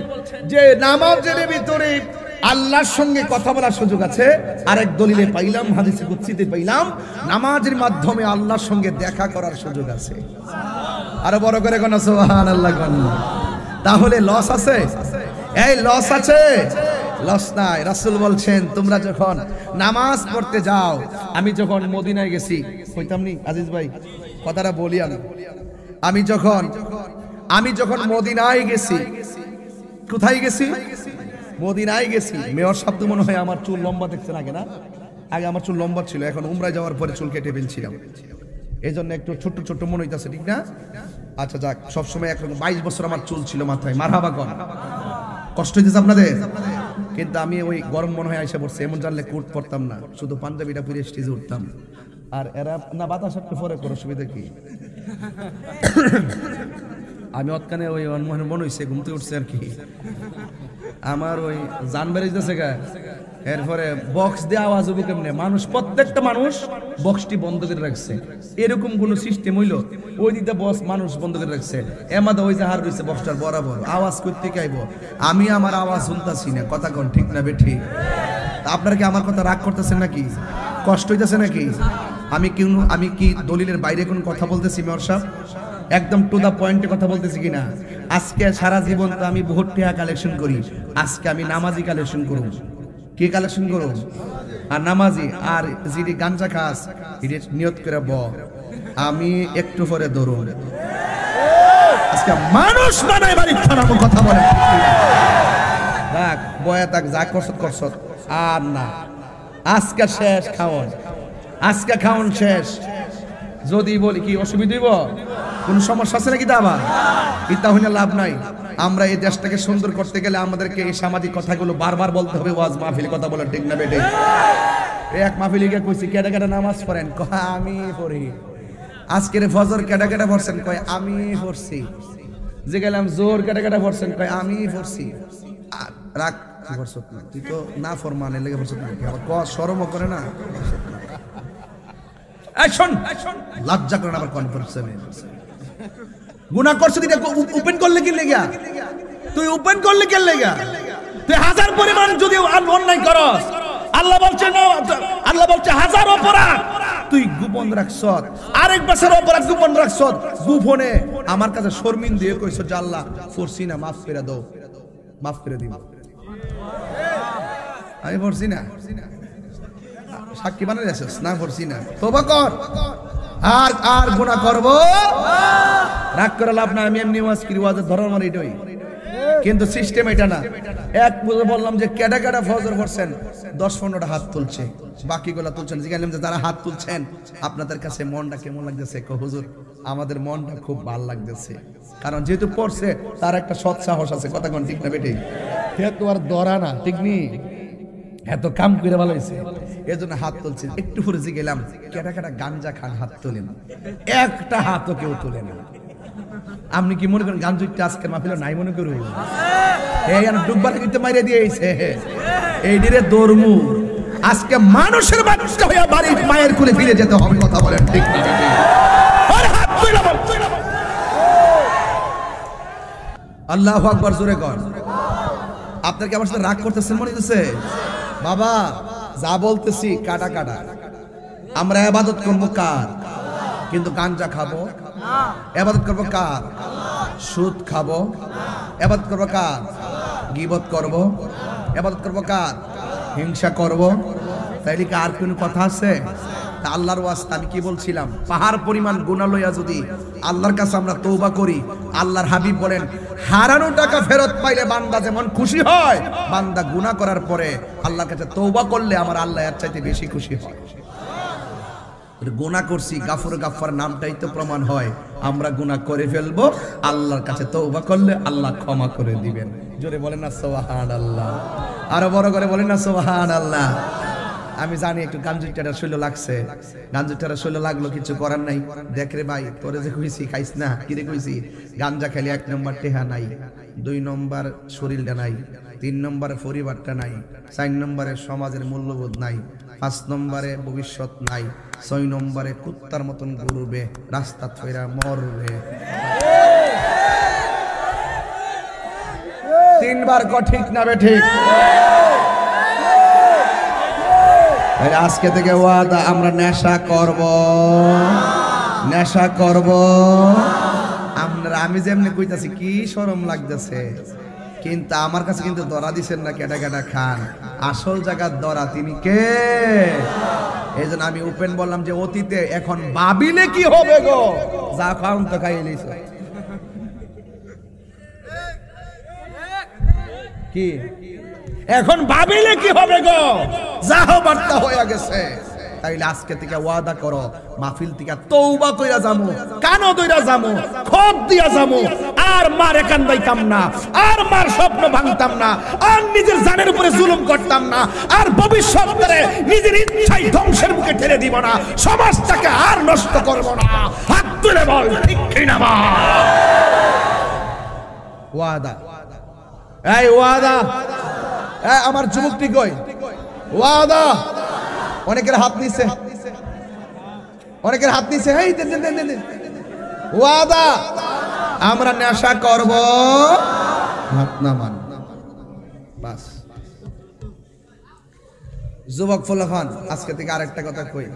যে নামাজের ভিতরে আল্লাহর সঙ্গে কথা বলার সুযোগ আছে। আরেক দলিলে পাইলাম, হাদিসে কুদসিতে পাইলাম, নামাজের মাধ্যমে আল্লাহর সঙ্গে দেখা করার সুযোগ আছে। আরো বড় করে কোন সুবহানাল্লাহ কোন। তাহলে লস আছে? এই লস আছে? লস নাই। রাসূল বলছেন তোমরা যখন নামাজ পড়তে যাও, আমি যখন মদিনায় গেছি, কইতাম নি আজিজ ভাই কথাটা বলি, আমি যখন মদিনায় গেছি, কোথায় গেছি? মদিনায় গেছি। মেয়র সাহেব তো মনে হয় আমার চুল লম্বা দেখছেন আগে না? আগে আমার চুল লম্বা ছিল, এখন উমরায় যাওয়ার পরে চুল কেটে ফেলছিলাম, এই জন্য একটু ছোট্ট ছোট্ট মনে হইতাছে, ঠিক না? আচ্ছা যাক, সবসময় একরকম। 22 বছর আমার চুল ছিল মাথায়। মারহাবা কর। কষ্ট হইতেছে আপনাদের? কিন্তু আমি ওই গরম মনে হয় আইসা পড়ছে, এমন জানলে কোট পরতাম না, শুধু পাঞ্জাবিটা পরে স্টেজে উঠতাম। আর এরা না বাতাস একটু পরে করো, সুবিধা কি? আমি অতখানে ওই মনে হইছে ঘুমতে উঠছে আর কি, আমার ওই জান বেরিয়েছে গা। এরপরে বক্স দিয়ে আওয়াজ হবো কেমনে? মানুষ, প্রত্যেকটা মানুষ বক্সটি বন্ধ করে রাখছে, এরকম কোন সিস্টেম হইলো? ওই দিকটা বক্স মানুষ বন্ধ করে রাখছে, এমাদা ওই যে হার রয়েছে বক্সটার বরাবর, আওয়াজ করতে চাইবো। আমি আমার আওয়াজ শুনতাছি না, কথা কোন ঠিক না বেঠি? আপনারা কি আমার কথা রাগ করতেছেন নাকি? কষ্ট হইতেছে নাকি? আমি কি দলিলের বাইরে কোন কথা বলতেছি মেয়র সাহেব? একদম টু দা পয়েন্টে কথা বলতেছি কিনা? আজকে সারা জীবন তো আমি বহুত টাকা কালেকশন করি, আজকে আমি নামাজি কালেকশন করব। কি কালেকশন করব? আর নামাজি। আর যিনি গাঞ্জা খাস এটি নিয়ত করে আমি একটু পরে ধরুন আজকে মানুষ বানায় বাড়ি খারাপ কথা বলে রাখ বয়া তাক যা করছত আর না। আজকে শেষ খাওন, আজকে খাওন শেষ। যদি বলি কি অসুবিধা হইব, কোন সমস্যা আছে নাকি? দাবা ইতা হইলে লাভ নাই। আমরা এই দেশটাকে সুন্দর করতে গেলে আমাদেরকে এই সামাজিক কথাগুলো বারবার বলতে হবে। ওয়াজ মাহফিল কথা বলা ঠিক না বেটে? এক মাহফিলে গিয়ে কইছি কেডা কেডা নামাজ পড়েন, কয় আমি পড়ি। আজকের ফজর কেডা কেডা পড়ছেন, কয় আমি পড়ছি। যে গেলাম জোর কেডা কেডা পড়ছেন, কয় আমি পড়ছি। রাখ পড়ছ তুই তো না ফরমানের লেগে পড়ছ নাকি? আবার ক শরম করে না? লজ্জা করে না আবার কনফারেন্সে গুনাহ করছিস, এটা ওপেন করলে কি লেগা? তুই ওপেন করলে কি লেগা? তুই হাজার পরিমাণ যদি অন্যায় করস, আল্লাহ বলছে না, আল্লাহ বলছে হাজার অপরাধ তুই গোপন রাখছ, আরেক বছর অপরাধ গোপন রাখছ, গোপনে আমার কাছে শর্মিন দিয়ে কইছ যে আল্লাহ করছি না, মাফ করে দাও, মাফ করে দিব। আমি করছি না, সাক্ষী বানাই আছিস না? করছি না, তওবা কর। আর আর গুনাহ করব রাগ করে লাভ না। আমি এমনি ওয়াজ করি, ওয়াজের ধর্ম আমার এটাই, কিন্তু সিস্টেম এটা না। এক বললাম যে কেডা কেডা ফজর পড়ছেন, 10-15টা হাত তুলছে, বাকিগুলা তুলছেন। জিজ্ঞাসা যে যারা হাত তুলছেন আপনাদের কাছে মনটা কেমন লাগতেছে? হুজুর আমাদের মনটা খুব ভালো লাগতেছে, কারণ যেহেতু পড়ছে তার একটা সৎ সাহস আছে। কথা কোন ঠিক না বেটে? হে তো আর দরা না, ঠিক নি? এত কাম করে ভালো হয়েছে, এই জন্য হাত তুলছে। একটু পরে গেলাম কেডা কেডা গাঞ্জা খান, হাত তোলেন। একটা হাতও কেউ তোলে না। আপনি কি মনে করেন গাঞ্জুইটা আজকের মাহফিলে নাই মনে করুন? এই ডুববার কিন্তু মাইরে দিয়েছে এই ডিরে দরমু। আজকে মানুষের বাচ্চা হইয়া বাড়ির মায়ের কোলে ফিরে যেতে হবে। কথা বলেন ঠিক না? আল্লাহু আকবার জোরে কর। আপনার কি আমার সাথে রাগ করতেছেন মনে হচ্ছে? বাবা যা বলতেছি কাটা কাটা। আমরা ইবাদত করব কার? কিন্তু গাঞ্জা খাবো? ইবাদত করব কার? সুদ খাবো? ইবাদত করব কার? গীবত করব? ইবাদত করব কার? হিংসা করব? তাইলে কি আর কোনো কথা আছে? তা আল্লাহর ওয়াস্তে আমি কি বলছিলাম, পাহাড় পরিমাণ গুনাহ লইয়া যদি আল্লাহর কাছে আমরা তওবা করি, আল্লাহর হাবিব বলেন হারানো টাকা ফেরত পাইলে বান্দা যেমন খুশি হয়, বান্দা গুনাহ করার পরে আল্লাহর কাছে তওবা করলে আমার আল্লাহ এর চাইতে বেশি খুশি হয়। গুনাহ করছি, গাফুর গাফফার নামটাই তো প্রমাণ হয়। আমরা গুনাহ করে ফেলবো, আল্লাহর কাছে তওবা করলে আল্লাহ ক্ষমা করে দিবেন। জোরে বলেন না সুবহানাল্লাহ, আরো বড় করে বলেন না সুবহানাল্লাহ। আমি জানি একটু গাঞ্জুটারা শৈল লাগছে, গাঞ্জুটারা শৈল লাগলো, কিছু করার নাই। দেখ রে ভাই, তোরে যে কইছি খাইস না, কি রে কইছি, গাঞ্জা খেলে 1 নম্বর টেহা নাই, 2 নম্বর শরীরটা নাই, 3 নম্বরে পরিবারটা নাই, 4 নম্বরে সমাজের মূল্যবোধ নাই, 5 নম্বরে ভবিষ্যৎ নাই, 6 নম্বরে কুত্তার মতন ঘুরবে, রাস্তা ফেরা মরবে। 3 বার ক ঠিক না বে ঠিক? আজকে থেকে ওয়াদা, আমরা নেশা করব, নেশা করব। আমরা, আমি যেমনি কইতাছি কি শরম লাগতেছে, কিন্তু আমার কাছে কিন্তু ধরা দিছেন না কেডা কেডা খান। আসল জায়গার ধরা তিনি কে? এই জন্য আমি ওপেন বললাম যে অতীতে, এখন ভাবিলে কি হবে গো, যা খাউন তো খাইয়ে নিছে। কি এখন ভাবিলে কি হবে গো, যা হবার তা হয়ে গেছে। তাইলে আজকে থেকে ওয়াদা করো, মাহফিল থেকে তওবা কইরা যামু, কানো দইরা যামু, খোদ দিয়া যামু, আর মারে কান্দাইতাম না, আর মার স্বপ্ন ভাঙতাম না, আর নিজের জানের উপরে জুলুম করতাম না, আর ভবিষ্যতে নিজের ইচ্ছায় ধ্বংসের মুখে ঠেলে দিব না, সমাজটাকে আর নষ্ট করব না। হাত তুলে বল ঠিক কি না? ওয়াদা, এই ওয়াদা। আমার যুবকটি কই? ওয়াদা। অনেকের হাত নিছে, অনেকের হাত নিছে। এই দেন দেন দেন, ওয়াদা আমরা নেশা করব, হাত নামান, বাস। যুবক ফুলফান, আজকে থেকে আরেকটা কথা কই।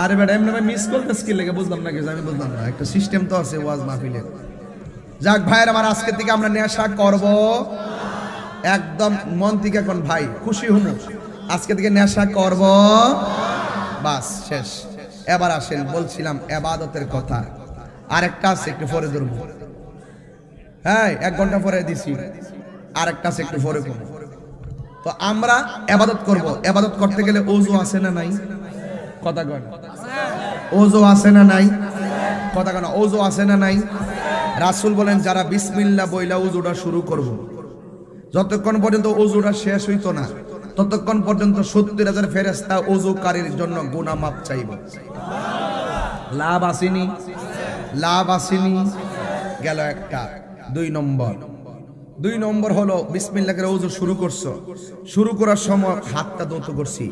আরে বেটা, এমনি মিস করতে স্কিল লেগে বুঝলাম না, কিছু আমি বুঝলাম না, একটা সিস্টেম তো আছে ওয়াজ মাহফিলের। যাক ভাইয়ের আমার, আজকে থেকে আমরা নেশা করব, একদম মন থেকে। এখন ভাই খুশি হুমু, আজকে থেকে নেশা করব, বাস শেষ। এবার আসেন, বলছিলাম ইবাদতের কথা, আরেকটা আছে একটু পরে ধরবো। হ্যাঁ, 1 ঘন্টা পরে দিছি, আরেকটা আছে একটু পরে করবো। তো আমরা ইবাদত করব, ইবাদত করতে গেলে ওযু আছে না নাই? কথা কয়, ওযু আছে না নাই? কথা কয়, ওযু আছে না নাই? রাসূল বলেন, যারা বিসমিল্লাহ বইলা ওযুটা শুরু করব, যতক্ষণ পর্যন্ত ওযুটা শেষ হইতো না, ততক্ষণ পর্যন্ত 70,000 ফেরেশতা ওযুকারীর জন্য গুনাহ মাপ চাইবে। লাভ আসেনি? লাভ আসেনি? গেল একটা। 2 নম্বর হলো, বিসমিল্লাহ করে ওযু শুরু করছো, শুরু করার সময় হাতটা দৌত করছি।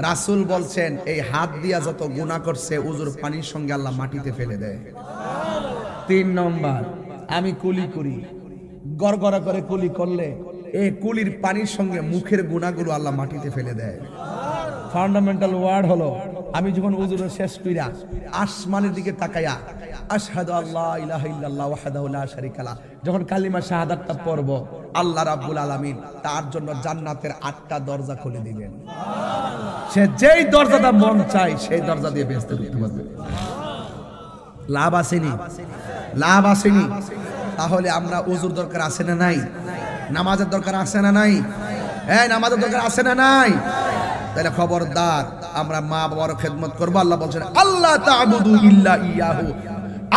রাসূল বলছেন, এই হাত দিয়া যত গুনাহ করছে ওযুর পানির সঙ্গে আল্লাহ মাটিতে ফেলে দেয়। 3 নম্বর, আমি কুলি করি, গড়গড়া করে কুলি করলে এই কুলির পানির সঙ্গে মুখের গুনাহগুলো আল্লাহ মাটিতে ফেলে দেয়। ফান্ডামেন্টাল ওয়ার্ড হলো, আমি যখন ওযুর শেষ কইরা আসমানের দিকে তাকায়া আশহাদু আল্লা ইলাহা ইল্লাল্লাহ ওয়াহদাহু লা শারীকা লা, যখন কালিমা শাহাদাতটা পড়ব, আল্লাহ রাব্বুল আলামিন তার জন্য জান্নাতের 8টা দরজা খুলে দিবেন। সে যেই দরজাটা মন চায় সেই দরজা দিয়ে বেহেশতে ঢুকতে পারবে। লাভ আসেনি? লাভ আসেনি? তাহলে আমরা ওযুর দরকার আছে না নাই? নামাজের দরকার আছে না নাই? এই নামাজের দরকার আছে না নাই? তাহলে খবরদার, আমরা মা বাবার খেদমত করবো। আল্লাহ বলছেন, আল্লাহ তা'বুদু ইল্লা ইয়াহু,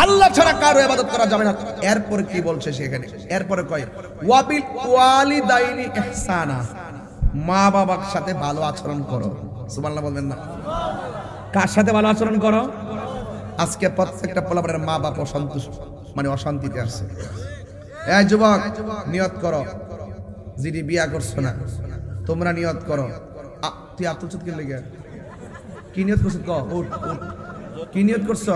আল্লাহ ছাড়া কারো ইবাদত করা যাবে না। এরপরে কি বলছে সেখানে? এরপরে কয় ওয়াবিল ওয়ালিদাইনি ইহসানা, মা বাবার সাথে ভালো আচরণ করো। সুবহানাল্লাহ বলবেন না? কার সাথে ভালো আচরণ করো? আজকে প্রত্যেকটা পোলাপানের মা বাপ অসন্তুষ্ট, মানে অশান্তিতে আছে। এই যুবক, নিয়ত করো, যিনি বিয়া করছো না তোমরা নিয়ত করো। তুই আত্মচুত কে লেগে কি নিয়ত করছ? কি নিয়ত করছ?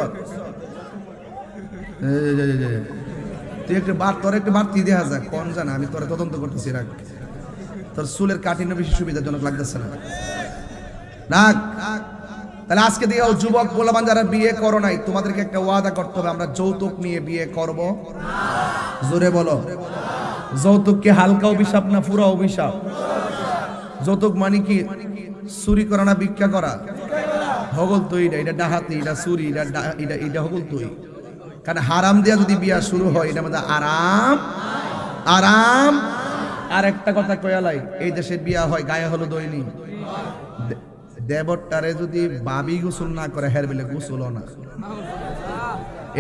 তুই একটু বার, তোর একটু বাড়তি দেখা যায়, কোন জানা, আমি তোরে তদন্ত করতেছি। রাখ, তোর চুলের কাটিং বেশি সুবিধাজনক লাগতেছে না? নাক। তাহলে আজকে দিয়ে যুবক পোলাপান যারা বিয়ে করো নাই, তোমাদেরকে একটা ওয়াদা করতে হবে, আমরা যৌতুক নিয়ে বিয়ে করব না। জোরে বলো। যৌতুক কি হালকা অভিশাপ না পুরো অভিশাপ? যৌতুক মানে কি চুরি করা না ভিক্ষা করা? হগল তুই, এটা ডাহাতি, এটা চুরি, এটা হগল তুই। কারণ হারাম দিয়া যদি বিয়া শুরু হয় এটা মধ্যে আরাম আরাম। আর একটা কথা কয়ালাই, এই দেশে বিয়া হয় গায়ে হলো দৈনি। দেবরটারে যদি বাবি গোসল না করে হের বেলে গোসল না।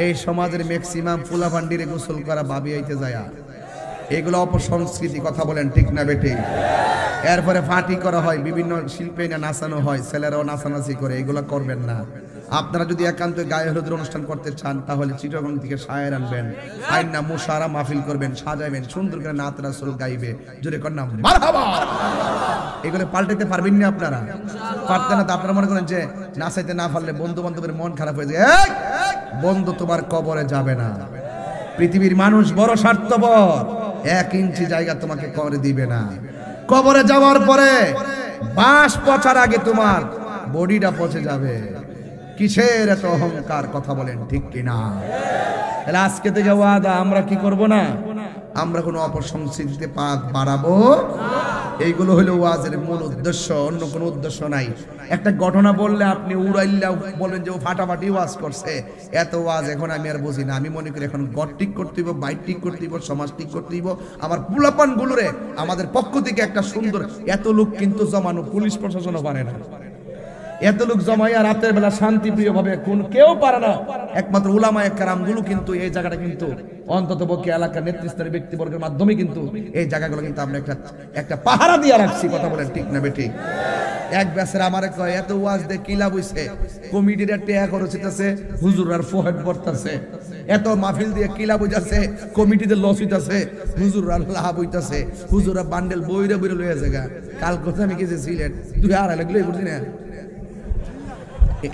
এই সমাজের ম্যাক্সিমাম ফুলাভান্ডিরে গোসল করা বাবি হইতে যায়। এগুলো অপসংস্কৃতি, কথা বলেন ঠিক না বেঠি? এরপরে ফাটি করা হয়, বিভিন্ন শিল্পে না নাচানো হয়, ছেলেরাও নাচানাচি করে। এগুলো করবেন না। আপনারা যদি একান্ত গায়ে হলুদের অনুষ্ঠান করতে চান তাহলে চিটাগং থেকে শায়ের আনবেন, আইনা মুশারা মাহফিল করবেন, সাজাবেন, সুন্দর করে নাত রাসূল গাইবে, জোরে কর না মারহাবা। এগুলো পাল্টাইতে পারবেন না আপনারা? পারতেন না তো আপনারা মনে করেন যে নাচাইতে না পারলে বন্ধু বান্ধবের মন খারাপ হয়ে যায়। এই বন্ধু তোমার কবরে যাবে না। পৃথিবীর মানুষ বড় স্বার্থপর, 1 ইঞ্চি জায়গা তোমাকে কবরে দিবে না। কবরে যাওয়ার পরে বাঁশ পচার আগে তোমার বডিটা পচে যাবে। কিসের এত অহংকার, কথা বলেন ঠিক কিনা? তাহলে আজকে থেকে ওয়াদা, আমরা কি করব না? আমরা কোনো অপসংস্কৃতিতে পা বাড়াবো। এইগুলো হলো ওয়াজের মূল উদ্দেশ্য, অন্য কোনো উদ্দেশ্য নাই। একটা ঘটনা বললে আপনি উড়াইল্লা বলবেন যে ও ফাটাফাটি ওয়াজ করছে। এত ওয়াজ এখন আমি আর বুঝি না। আমি মনে করি এখন গড় ঠিক করতে হইব, বাইট ঠিক করতে হইব, সমাজ ঠিক করতে হইব। আমার পোলাপান গুলোরে আমাদের পক্ষ থেকে একটা সুন্দর, এত লোক কিন্তু জমানো পুলিশ প্রশাসনও পারে না। এত লোক জমাইয়া রাতের বেলা শান্তিপ্রিয় ভাবে কোন কেউ পারে না, একমাত্র উলামায়ে কেরাম গুলো কিন্তু এই জায়গাটা কিন্তু অন্তত পক্ষে এলাকার নেতৃস্থানীয় ব্যক্তিবর্গের মাধ্যমে কিন্তু এই জায়গাগুলো কিন্তু আমরা একটা পাহারা দিয়ে রাখছি, কথা বলেন ঠিক না বেটি? এক ব্যাসের আমারে কয় এত ওয়াজ দে কি লাভ হইছে, কমিটির টেয়া খরচ হইতাছে, হুজুর আর ফোহেড পড়তাছে। এত মাহফিল দিয়ে কি লাভ হইতাছে, কমিটিতে লস হইতাছে, হুজুর আর লাভ হইতাছে। হুজুরা বান্ডেল বইরে বইরে লইয়া জায়গা। কাল কথা আমি গেছি সিলেট, তুই আর লাগলো বুঝলি না?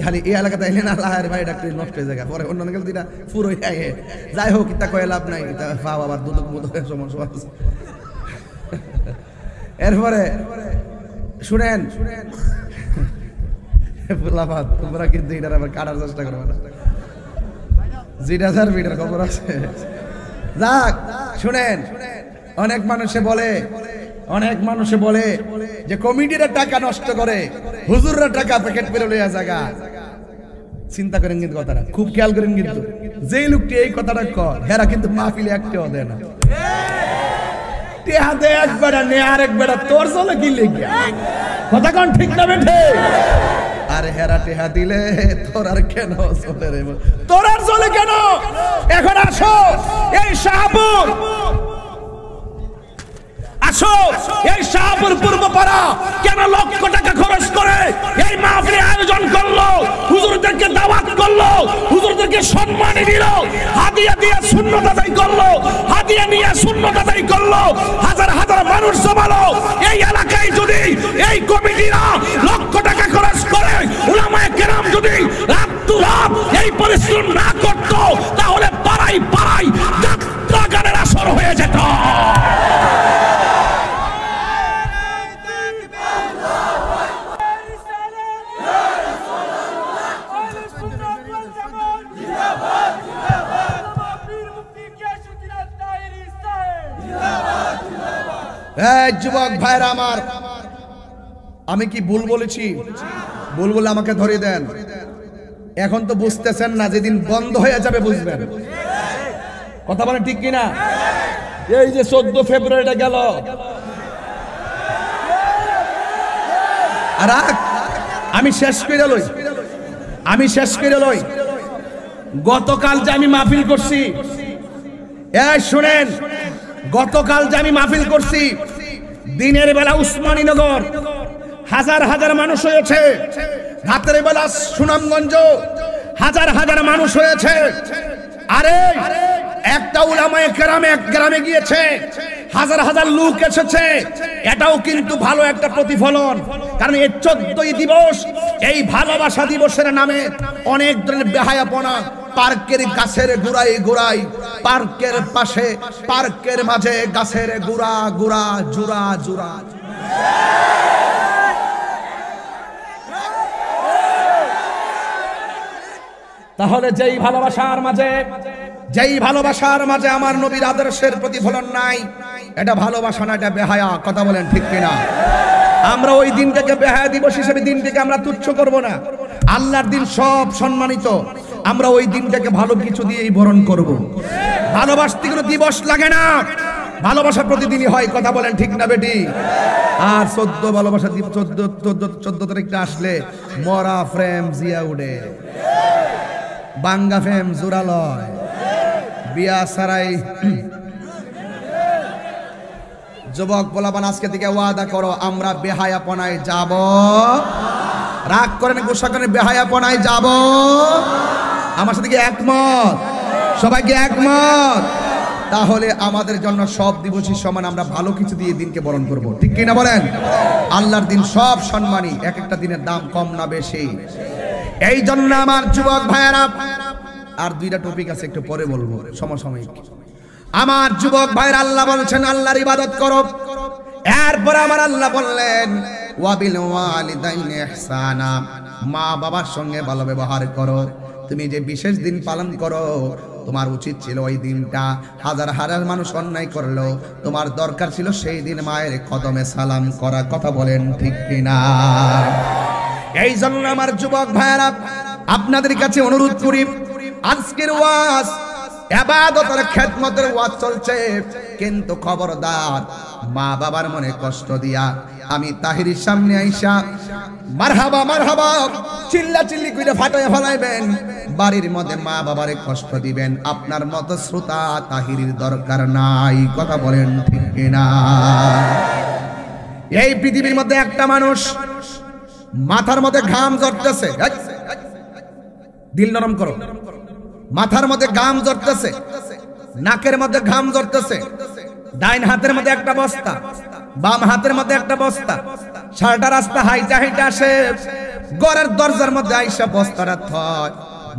খালি এই এলাকাতে আইলে না লাহের ভাই ডাক্তার নষ্ট হয়ে যায়, পরে অন্য গেলে দুইটা পুরো আগে। যাই হোক, ইতা কয়ে লাভ নাই, পাও আবার দুদক মতো সমস্যা আছে। এরপরে শুনেন ফুলাবাদ, তোমরা কিন্তু এটার আবার কাটার চেষ্টা করবে না। যেটা স্যার বিটার খবর আছে। যাক শুনেন, অনেক মানুষে বলে যে কমিটিরা টাকা নষ্ট করে, হুজুররা টাকা প্যাকেট করে লইয়া জায়গা। চিন্তা করেন কিন্তু কথাটা, খুব খেয়াল করেন কিন্তু যেই লোকটি এই কথাটা কর, হেরা কিন্তু মাহফিলে একটাও দেয় না। টেহাতে একবার নে আর একবার তোর চলে কি লেগে, কথা কোন ঠিক না বেঠে? আরে হেরা টেহা দিলে তোর আর কেন চলে রে, তোর আর চলে কেন? এখন আসো এই শাহপুর, আসো এই শাহপুর পূর্বপাড়া কেন লক্ষ টাকা খরচ করে এই মাহফিল আয়োজন করলো, হুজুরদেরকে দাওয়াত করলো, হুজুরদেরকে সম্মান দিল, হাদিয়া দিয়ে সুন্নাত আদায় করলো, হাদিয়া নিয়ে সুন্নাত আদায় করলো, হাজার হাজার মানুষ জমালো। এই এলাকায় যদি এই কমিটিরা লক্ষ টাকা খরচ করে, উলামায়ে কেরাম যদি রাত এই পরিশ্রম না করত, তাহলে পাড়ায় পাড়ায় যাত্রা গানের আসর হয়ে যেত। যুবক ভাইরা আমার, আমি কি ভুল বলেছি? ভুল বলে আমাকে ধরিয়ে দেন। এখন তো বুঝতেছেন না, যেদিন বন্ধ হয়ে যাবে বুঝবেন। কথা বলেন ঠিক কিনা? এই যে 14 ফেব্রুয়ারিটা গেল, আর আমি শেষ করে লই। গতকাল যে আমি মাহফিল করছি, শুনেন, গতকাল যে আমি মাহফিল করছি, দিনের বেলা উসমানীনগর হাজার হাজার মানুষ হয়েছে, রাতের বেলা সুনামগঞ্জ হাজার হাজার মানুষ হয়েছে। আরে একটা উলামায়ে কেরাম এক গ্রামে গিয়েছে, হাজার হাজার লোক এসেছে, এটাও কিন্তু ভালো একটা প্রতিফলন। কারণ এই 14ই দিবস, এই ভালোবাসা দিবসের নামে অনেক ধরনের বেহায়াপনা, পার্কের গাছের গোড়ায়, পার্কের পাশে, পার্কের মাঝে গাছের গোড়া জুড়া, তাহলে যেই ভালোবাসার মাঝে আমার নবীর আদর্শের প্রতিফলন নাই, এটা ভালোবাসা না, এটা বেহায়া। কথা বলেন ঠিক কিনা? আমরা ওই দিনটাকে বেহায়া দিবস হিসেবে দিনটাকে আমরা তুচ্ছ করব না। আল্লাহর দিন সব সম্মানিত, আমরা ওই দিনটাকে ভালো কিছু দিয়েই বরণ করব। ভালোবাসতে কোনো দিবস লাগে না, ভালোবাসা প্রতিদিনই হয়। কথা বলেন ঠিক না বেটি? আর 14 ভালোবাসা 14 তারিখটা আসলে মরা ফ্রেম জিয়া উঠে, বাঙ্গা ফ্রেম জোরালয়, বিয়া সারাই। যুবক বলাবান আজকে থেকে ওয়াদা করো, আমরা বেহায়াপনায় যাব। রাগ করেন, গোসা করেন, বেহায়াপনায় যাব। আমার সাথে কি একমত? সবাইকে একমত? তাহলে আমাদের জন্য সব দিবসই সমান, আমরা ভালো কিছু দিয়ে দিনকে বরণ করব। ঠিক কিনা বলেন? আল্লাহর দিন সব সম্মানী, এক একটা দিনের দাম কম না বেশি। এই জন্য আমার যুবক ভাইয়েরা, আর 2টা টপিক আছে, একটু পরে বলবো সমসাময়িক। আমার যুবক ভাইয়েরা, আল্লাহ বলছেন আল্লাহর ইবাদত করো। এরপর আমার আল্লাহ বললেন ওয়াবিল ওয়ালিদাইনি ইহসানা, মা বাবার সঙ্গে ভালো ব্যবহার করো। তুমি যে বিশেষ দিন পালন করো, তোমার উচিত ছিল ওই দিনটা, হাজার হাজার মানুষ অন্যায় করলো, তোমার দরকার ছিল সেই দিন মায়ের কদমে সালাম করা। কথা বলেন ঠিক কিনা? এই জন্য আমার যুবক ভাইয়েরা, আপনাদের কাছে অনুরোধ করি, আজকের ওয়াজ ইবাদতের খেদমতের ওয়াজ চলছে, কিন্তু খবরদার মা বাবার মনে কষ্ট দিয়া আমি তাহিরির সামনে আইসা মারহাবা মারহাবা চিল্লা চিল্লি কইরা ফাটায় ফলাইবেন, বাড়ির মধ্যে মা বাবারে কষ্ট দিবেন, আপনার মতো শ্রোতা তাহিরির দরকার নাই। কথা বলেন ঠিক কিনা? এই পৃথিবীর মধ্যে একটা মানুষ মাথার মধ্যে ঘাম ঝরতেছে, দিল নরম করো, মাথার মধ্যে ঘাম ঝরতেছে, নাকের মধ্যে ঘাম ঝরতেছে, ডাইন হাতের মধ্যে একটা বস্তা, বাম হাতের মধ্যে একটা বস্তা, সারাটা রাস্তা হাইটা হাইটা আসে, ঘরের দরজার মধ্যে আইসা বস্তাটা থয়।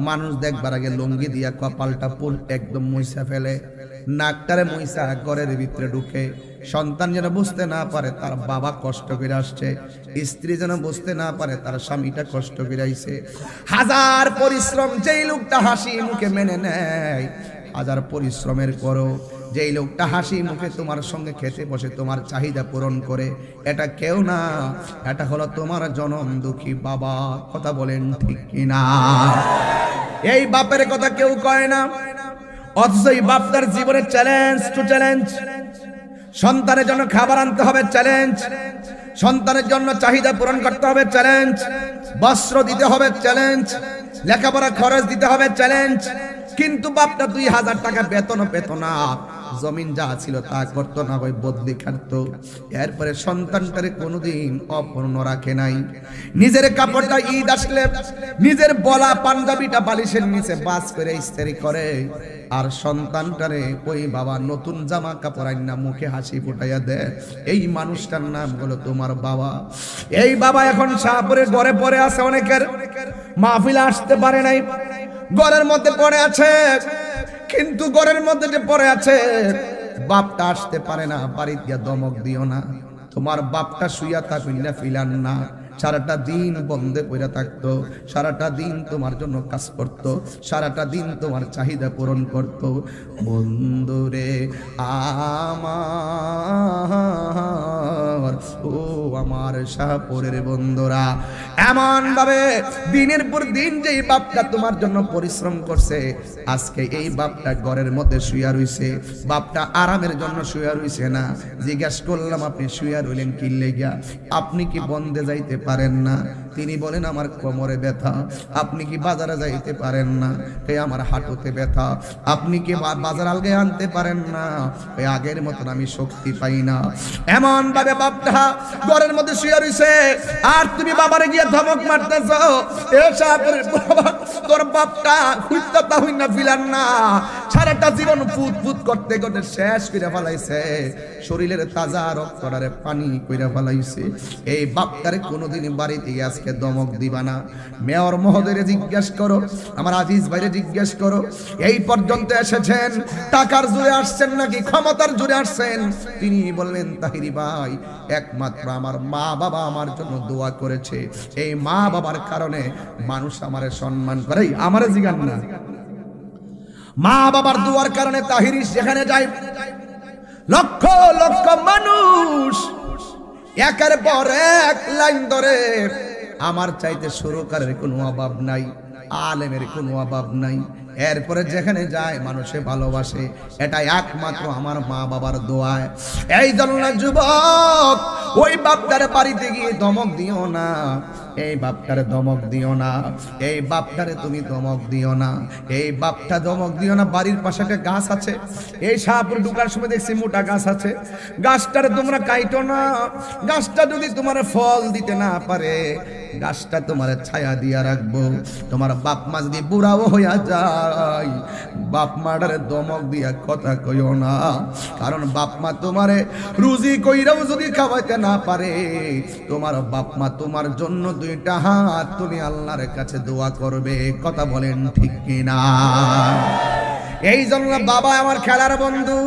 মানুষ দেখবার আগে লুঙ্গি দিয়া কপালটা পুল একদম মুইসা ফেলে, নাকটারে মুইসা ঘরের ভিতরে ঢুকে। সন্তান যেন বুঝতে না পারে তার বাবা কষ্ট করে আসছে, স্ত্রী যেন বুঝতে না পারে তার স্বামীটা কষ্ট করে আইছে। হাজার পরিশ্রম যেই লোকটা হাসি মুখে মেনে নেয়, হাজার পরিশ্রমের পরও যেই লোকটা হাসি মুখে তোমার সঙ্গে খেতে বসে, তোমার চাহিদা পূরণ করে, এটা কেউ না, এটা হলো তোমার জনম দুঃখী বাবা। কথা বলেন ঠিক কিনা? এই বাপের কথা কেউ কয় না, অথচ এই বাপটার জীবনে চ্যালেঞ্জ টু চ্যালেঞ্জ। সন্তানের জন্য খাবার আনতে হবে, চ্যালেঞ্জ। সন্তানের জন্য চাহিদা পূরণ করতে হবে, চ্যালেঞ্জ। বস্ত্র দিতে হবে, চ্যালেঞ্জ। লেখাপড়া খরচ দিতে হবে, চ্যালেঞ্জ। কিন্তু বাপটা 2000 টাকা বেতনও পেত না, জমিন যা ছিল তা করতো না, ওই বদলি খাটতো। এরপরে সন্তানটারে কোনোদিন অপূর্ণ রাখে নাই। নিজের কাপড়টা ঈদ আসলে নিজের বলা পাঞ্জাবিটা বালিশের নিচে বাস করে ইস্ত্রি করে, আর সন্তানটারে ওই বাবা নতুন জামা কাপড় আইনা মুখে হাসি ফুটাইয়া দেয়। এই মানুষটার নাম হলো তোমার বাবা। এই বাবা এখন শাহপুরের ঘরে পড়ে আছে, অনেকের মাহফিলে আসতে পারে নাই, ঘরের মধ্যে পড়ে আছে। কিন্তু ঘরের মধ্যে যে পড়ে আছে, বাপটা আসতে পারে না। বাড়ি দিয়া দমক দিও না, তোমার বাপটা শুইয়া থাকুন না, ফিলান না। সারাটা দিন বন্ধে পড়ে থাকতো, সারাটা দিন তোমার জন্য কাজ করতো, সারাটা দিন তোমার চাহিদা পূরণ করতো। বন্ধুরে আমার, ও আমার শাহপুরের বন্ধুরা, এমন ভাবে দিনের পর দিন যেই বাপটা তোমার জন্য পরিশ্রম করছে, আজকে এই বাপটা ঘরের মধ্যে শুয়া রইছে। বাপটা আরামের জন্য শুয়া রইছে না। জিজ্ঞাসা করলাম, আপনি শুয়া রইলেন কি লেগা? আপনি কি বন্ধে যাইতে পারেন না? তিনি বলেন, আমার কোমরে ব্যথা। আপনি কি বাজারে যাইতে পারেন না? এই আমার হাঁটুতে ব্যথা। আপনি কি বাজার আলগে আনতে পারেন না? এই আগের মতন আমি শক্তি পাই না। এমন ভাবে বাপটা ঘরের মধ্যে শুয়ে রইছে, আর তুমি বাবারে গিয়ে ধমক মারতেছ, তোর বাপটা হুইতা হইনা ফিলান না, সারাটা সারাটা জীবন ফুট ফুট করতে করতে শেষ করে ফেলাইছে, শরীরের তাজা রক্তটারে পানি কইরা ফেলাইছে। এই বাপটারে কোনোদিন বাড়িতে আজকে দমক দিবা না। মেয়র মহোদয়রে জিজ্ঞেস করো, আমার আজিজ ভাইরে জিজ্ঞেস করো, এই পর্যন্ত এসেছেন টাকার জোরে আসছেন নাকি ক্ষমতার জোরে আসছেন? তিনি বললেন, তাহিরি ভাই, একমাত্র আমার মা বাবা আমার জন্য দোয়া করেছে, এই মা বাবার কারণে মানুষ আমারে সম্মান করে। আমারে জিগান না, মা বাবার দোয়ার কারণে তাহিরি সেখানে যায়, লক্ষ লক্ষ মানুষ একের পর এক লাইন ধরে, আমার চাইতে সুরকারের কোনো অভাব নাই, আলেমের কোনো অভাব নাই, এরপরে যেখানে যায় মানুষে ভালোবাসে, এটা একমাত্র আমার মা বাবার দোয়ায়। এই জন্য যুবক, ওই বাপটারে বাড়িতে গিয়ে ধমক দিও না, এই বাপটারে ধমক দিও না, এই বাপটারে তুমি ধমক দিও না, এই বাপটা ধমক দিও না। বাড়ির পাশে একটা গাছ আছে, এই শাহপুর ঢুকার সময় দেখছি মোটা গাছ আছে, গাছটারে তোমরা কাইটো না। গাছটা যদি তোমার ফল দিতে না পারে, গাছটা তোমার ছায়া দিয়া রাখবো। তোমার বাপ মা যদি বুড়াও হইয়া যায়, বাপ মাটারে ধমক দিয়া কথা কইও না, কারণ বাপ মা তোমারে রুজি কইরাও যদি খাওয়াইতে না পারে, তোমার বাপ মা তোমার জন্য দুইটা হাত তুমি আল্লাহর কাছে দোয়া করবে। কথা বলেন ঠিক কিনা? এই জন্য বাবা আমার খেলার বন্ধু,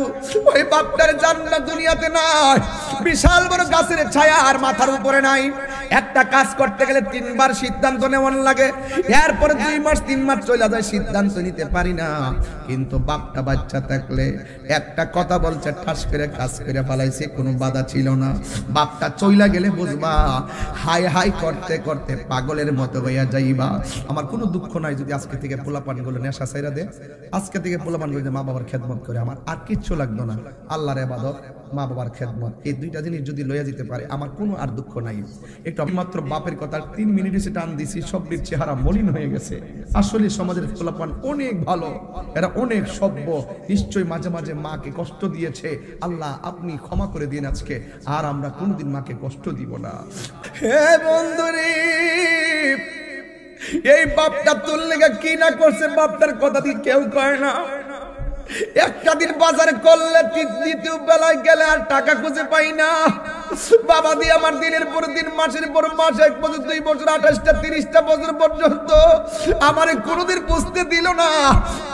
ওই বাপটার জান্নাত দুনিয়াতে নাই, বিশাল বড় গাছের ছায়া আর মাথার উপরে নাই। একটা কাজ করতে গেলে 3 বার সিদ্ধান্ত নেওয়ার লাগে, এরপরে 2 মাস 3 মাস চলে যায়, সিদ্ধান্ত নিতে পারি না। কিন্তু বাপটা বাচ্চা থাকলে একটা কথা বলছে, ঠাস করে কাজ করে ফেলাইছে, কোনো বাধা ছিল না। বাপটা চইলা গেলে বুঝবা হাই হাই করতে করতে পাগলের মতো হইয়া যাইবা। আমার কোনো দুঃখ নাই যদি আজকে থেকে পোলাপানগুলো নেশা ছাইরা দে, আজকে থেকে পোলাপানগুলো মা বাবার খেদমত করে, আমার আর কিচ্ছু লাগতো না। আল্লাহর ইবাদত, মা বাবার খেদমত, এই দুইটা জিনিস যদি লইয়া যেতে পারে আমার কোনো আর দুঃখ নাই। একটু মাত্র বাপের কথা 3 মিনিট এসে টান দিছি, সবটির চেহারা মলিন হয়ে গেছে। আসলে সমাজের পোলাপান অনেক ভালো, এরা অনেক সভ্য, নিশ্চয়ই মাঝে মাঝে মাকে কষ্ট দিয়েছে, আল্লাহ আপনি ক্ষমা করে দিন আজকে, আর আমরা কোনোদিন মাকে কষ্ট দিব না। হে বন্ধুরে, এই বাপটা তোর লেগে কি না করছে, বাপটার কথা দিয়ে কেউ কয় না। একটা দিন বাজারে করলে দ্বিতীয় বেলায় গেলে আর টাকা খুঁজে পাই না। বাবা দিয়ে আমার দিনের পর দিন, মাসের পর মাস, 1 বছর 2 বছর 28টা 30টা বছর পর্যন্ত আমারে কোনোদিন বুঝতে দিল না।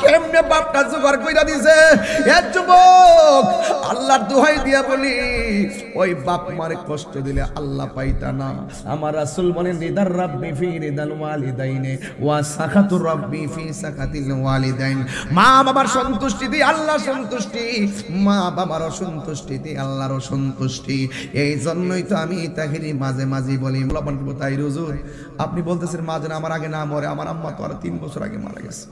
কেমনে বাপটা জোগাড় কইরা দিছে। এ যুবক, আল্লাহর দোহাই দিয়া বলি, ওই বাপ মারে কষ্ট দিলে আল্লাহ পাইতা না। আমার রাসূল বলেন, রিদার রাব্বি ফি রিদাল ওয়ালিদাইনে ওয়া সাখাতুর রাব্বি ফি সাখাতিল ওয়ালিদাইন। মা বাবার সন্তুষ্টিতে আল্লাহ সন্তুষ্টি, মা বাবার অসন্তুষ্টিতে আল্লাহর অসন্তুষ্টি। এই জন্যই তো আমি তাহিরি মাঝে মাঝে বলি, তাই হুজুর আপনি বলতেছেন মা যেন আমার আগে না মরে, আমার আম্মা তো আর 3 বছর আগে মারা গেছে,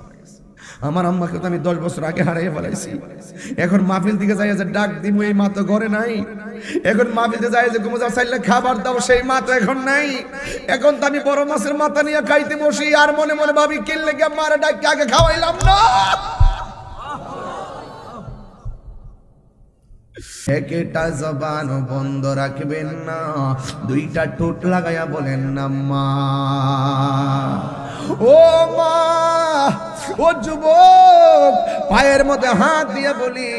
আমার আম্মাকে তো আমি 10 বছর আগে হারিয়ে ফেলাইছি। এখন মাহফিল দিকে যাই যে ডাক দিব, এই মা তো ঘরে নাই। এখন মাহফিলতে যাই যে ঘুমো যাও চাইলে খাবার দাও, সেই মা তো এখন নাই। এখন তো আমি বড় মাছের মাথা নিয়ে খাইতে বসি, আর মনে মনে ভাবি কিনলে কি মারে ডাককে আগে খাওয়াইলাম না। একটা জবান বন্ধ রাখবেন না, 2টা ঠোঁট লাগাইয়া বলেন না মা। ও মা, ও যুবক, পায়ের মধ্যে হাত দিয়ে বলি,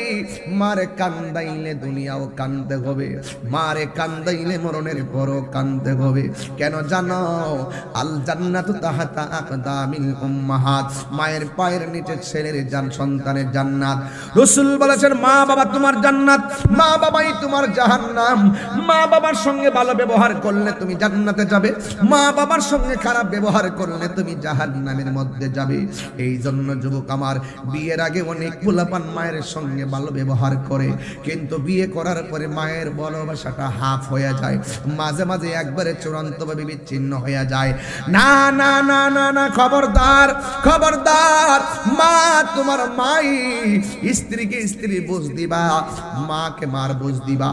মারে কান্দাইলে দুনিয়াও কান্দতে হবে, মারে কান্দাইলে মরণের পরও কান্দতে হবে। কেন জানো? আল জান্নাতু তাহাতা আকদামিল উম্মাহাত, মায়ের পায়ের নিচে ছেলের সন্তানের জান্নাত। রাসূল বলেছেন, মা বাবা তোমার জান্নাত, মা বাবাই তোমার জাহান্নাম। মা বাবার সঙ্গে ভালো ব্যবহার করলে তুমি জান্নাতে যাবে, মা বাবার সঙ্গে খারাপ ব্যবহার করলে তুমি জাহান্নামের মধ্যে যাবে। এই জন্য যুবক আমার, বিয়ের আগে অনেক পোলাপান মায়ের সঙ্গে ভালো ব্যবহার করে, কিন্তু বিয়ে করার পরে মায়ের ভালোবাসাটা হাফ হয়ে যায়, মাঝে মাঝে একবারে চূড়ান্তভাবে বিচ্ছিন্ন হয়ে যায়। না না না না না, খবরদার খবরদার, মা তোমার মাই। স্ত্রীকে স্ত্রী বুঝ দিবা, মাকে মার বুঝ দিবা।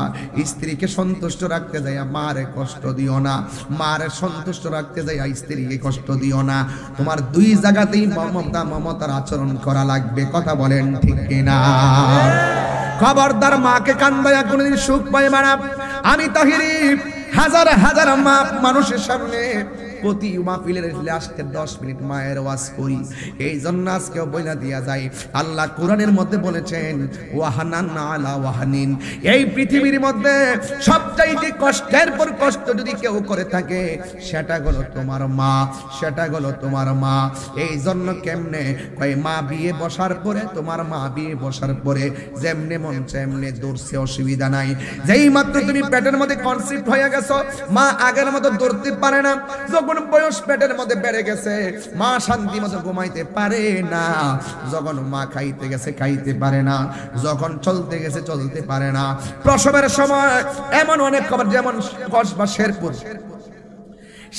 স্ত্রীকে সন্তুষ্ট রাখতে যাই মারে কষ্ট দিও না, মারে সন্তুষ্ট রাখতে যাই স্ত্রীকে কষ্ট দিও না। তোমার 2 জায়গাতেই মমতার আচরণ করা লাগবে। কথা বলেন ঠিক কিনা? খবরদার, মাকে কান্দায়া কোনদিন সুখ পাইবা না। আমি তাহিরি হাজার হাজার মা মানুষের সামনে প্রতি মাহফিলের লাস্টে 10 মিনিট মায়ের ওয়াজ করি। এই জন্য আজকেও বইলা দিয়া যায়, আল্লাহ কোরআনের মধ্যে বলেছেন ওয়াহানান আলা ওয়াহানিন, এই পৃথিবীর মধ্যে সবচাইতে কষ্টের পর কষ্ট যদি কেউ করে থাকে সেটা হলো তোমার মা, সেটা হলো তোমার মা। এই জন্য কেমনে কয় মা বিয়ে বসার পরে, তোমার মা বিয়ে বসার পরে যেমনে মন তেমনে দৌড়ছে, অসুবিধা নাই। যেই মাত্র তুমি পেটের মধ্যে কনসিভ হয়ে গেছো, মা আগের মতো দৌড়তে পারে না। যখন বয়স পেটের মধ্যে বেড়ে গেছে, মা শান্তি মতো ঘুমাইতে পারে না। যখন মা খাইতে গেছে খাইতে পারে না, যখন চলতে গেছে চলতে পারে না। প্রসবের সময় এমন অনেক খবর, যেমন কসবা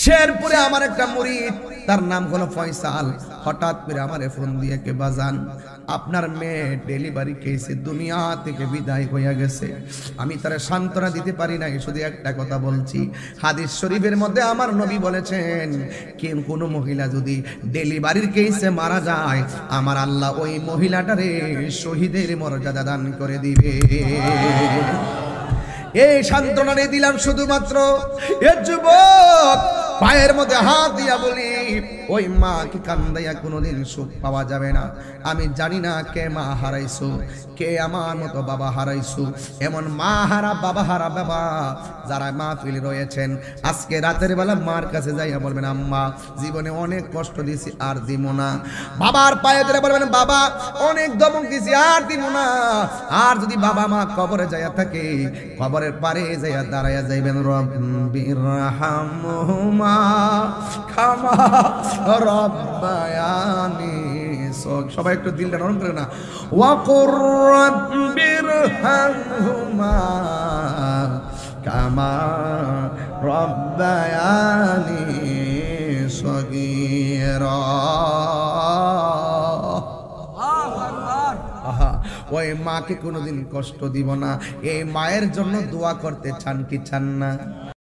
শেরপুরে আমার একটা মুরিদ, তার নাম হলো ফয়সাল। হঠাৎ করে আমারে ফোন দিয়ে কে বাজান, আপনার মেয়ে ডেলিভারি কেসে দুনিয়া থেকে বিদায় হয়ে গেছে। আমি তারে সান্ত্বনা দিতে পারি নাই, শুধু একটা কথা বলছি, হাদিস শরীফের মধ্যে আমার নবী বলেছেন কেউ কোনো মহিলা যদি ডেলিভারির কেসে মারা যায়, আমার আল্লাহ ওই মহিলাটারে শহীদের মর্যাদা দান করে দিবে। এই সান্ত্বনা দিলাম শুধুমাত্র এ যুবক পায়ের মধ্যে হাত দিয়া বলি, ওই মা কি কান্দাইয়া কোনোদিন সুখ পাওয়া যাবে না। আমি জানি না কে মা হারাইছো, কে আমার মতো বাবা হারাইছো। এমন মা হারা বাবা হারা বাবা যারা মাহফিলে রয়েছেন, আজকে রাতের বেলা মার কাছে যাইয়া বলবেন আম্মা জীবনে অনেক কষ্ট দিছি আর দিব না। বাবার পায়ে ধরে বলবেন বাবা অনেক দমক দিছি আর দিব না। আর যদি বাবা মা কবরে যাইয়া থাকে, কবরের পারে যাইয়া দাঁড়াইয়া যাইবেন রব্বির রাহমহুমা কামা রব্বায়ানি। সবাই একটু দিলটা নরম করে না, ওয়াকুর রব্বির রাহমহুমা কামা রব্বায়ানি সগীরা। ওই মাকে কোনোদিন কষ্ট দিব না। এই মায়ের জন্য দোয়া করতে চান কি চান না?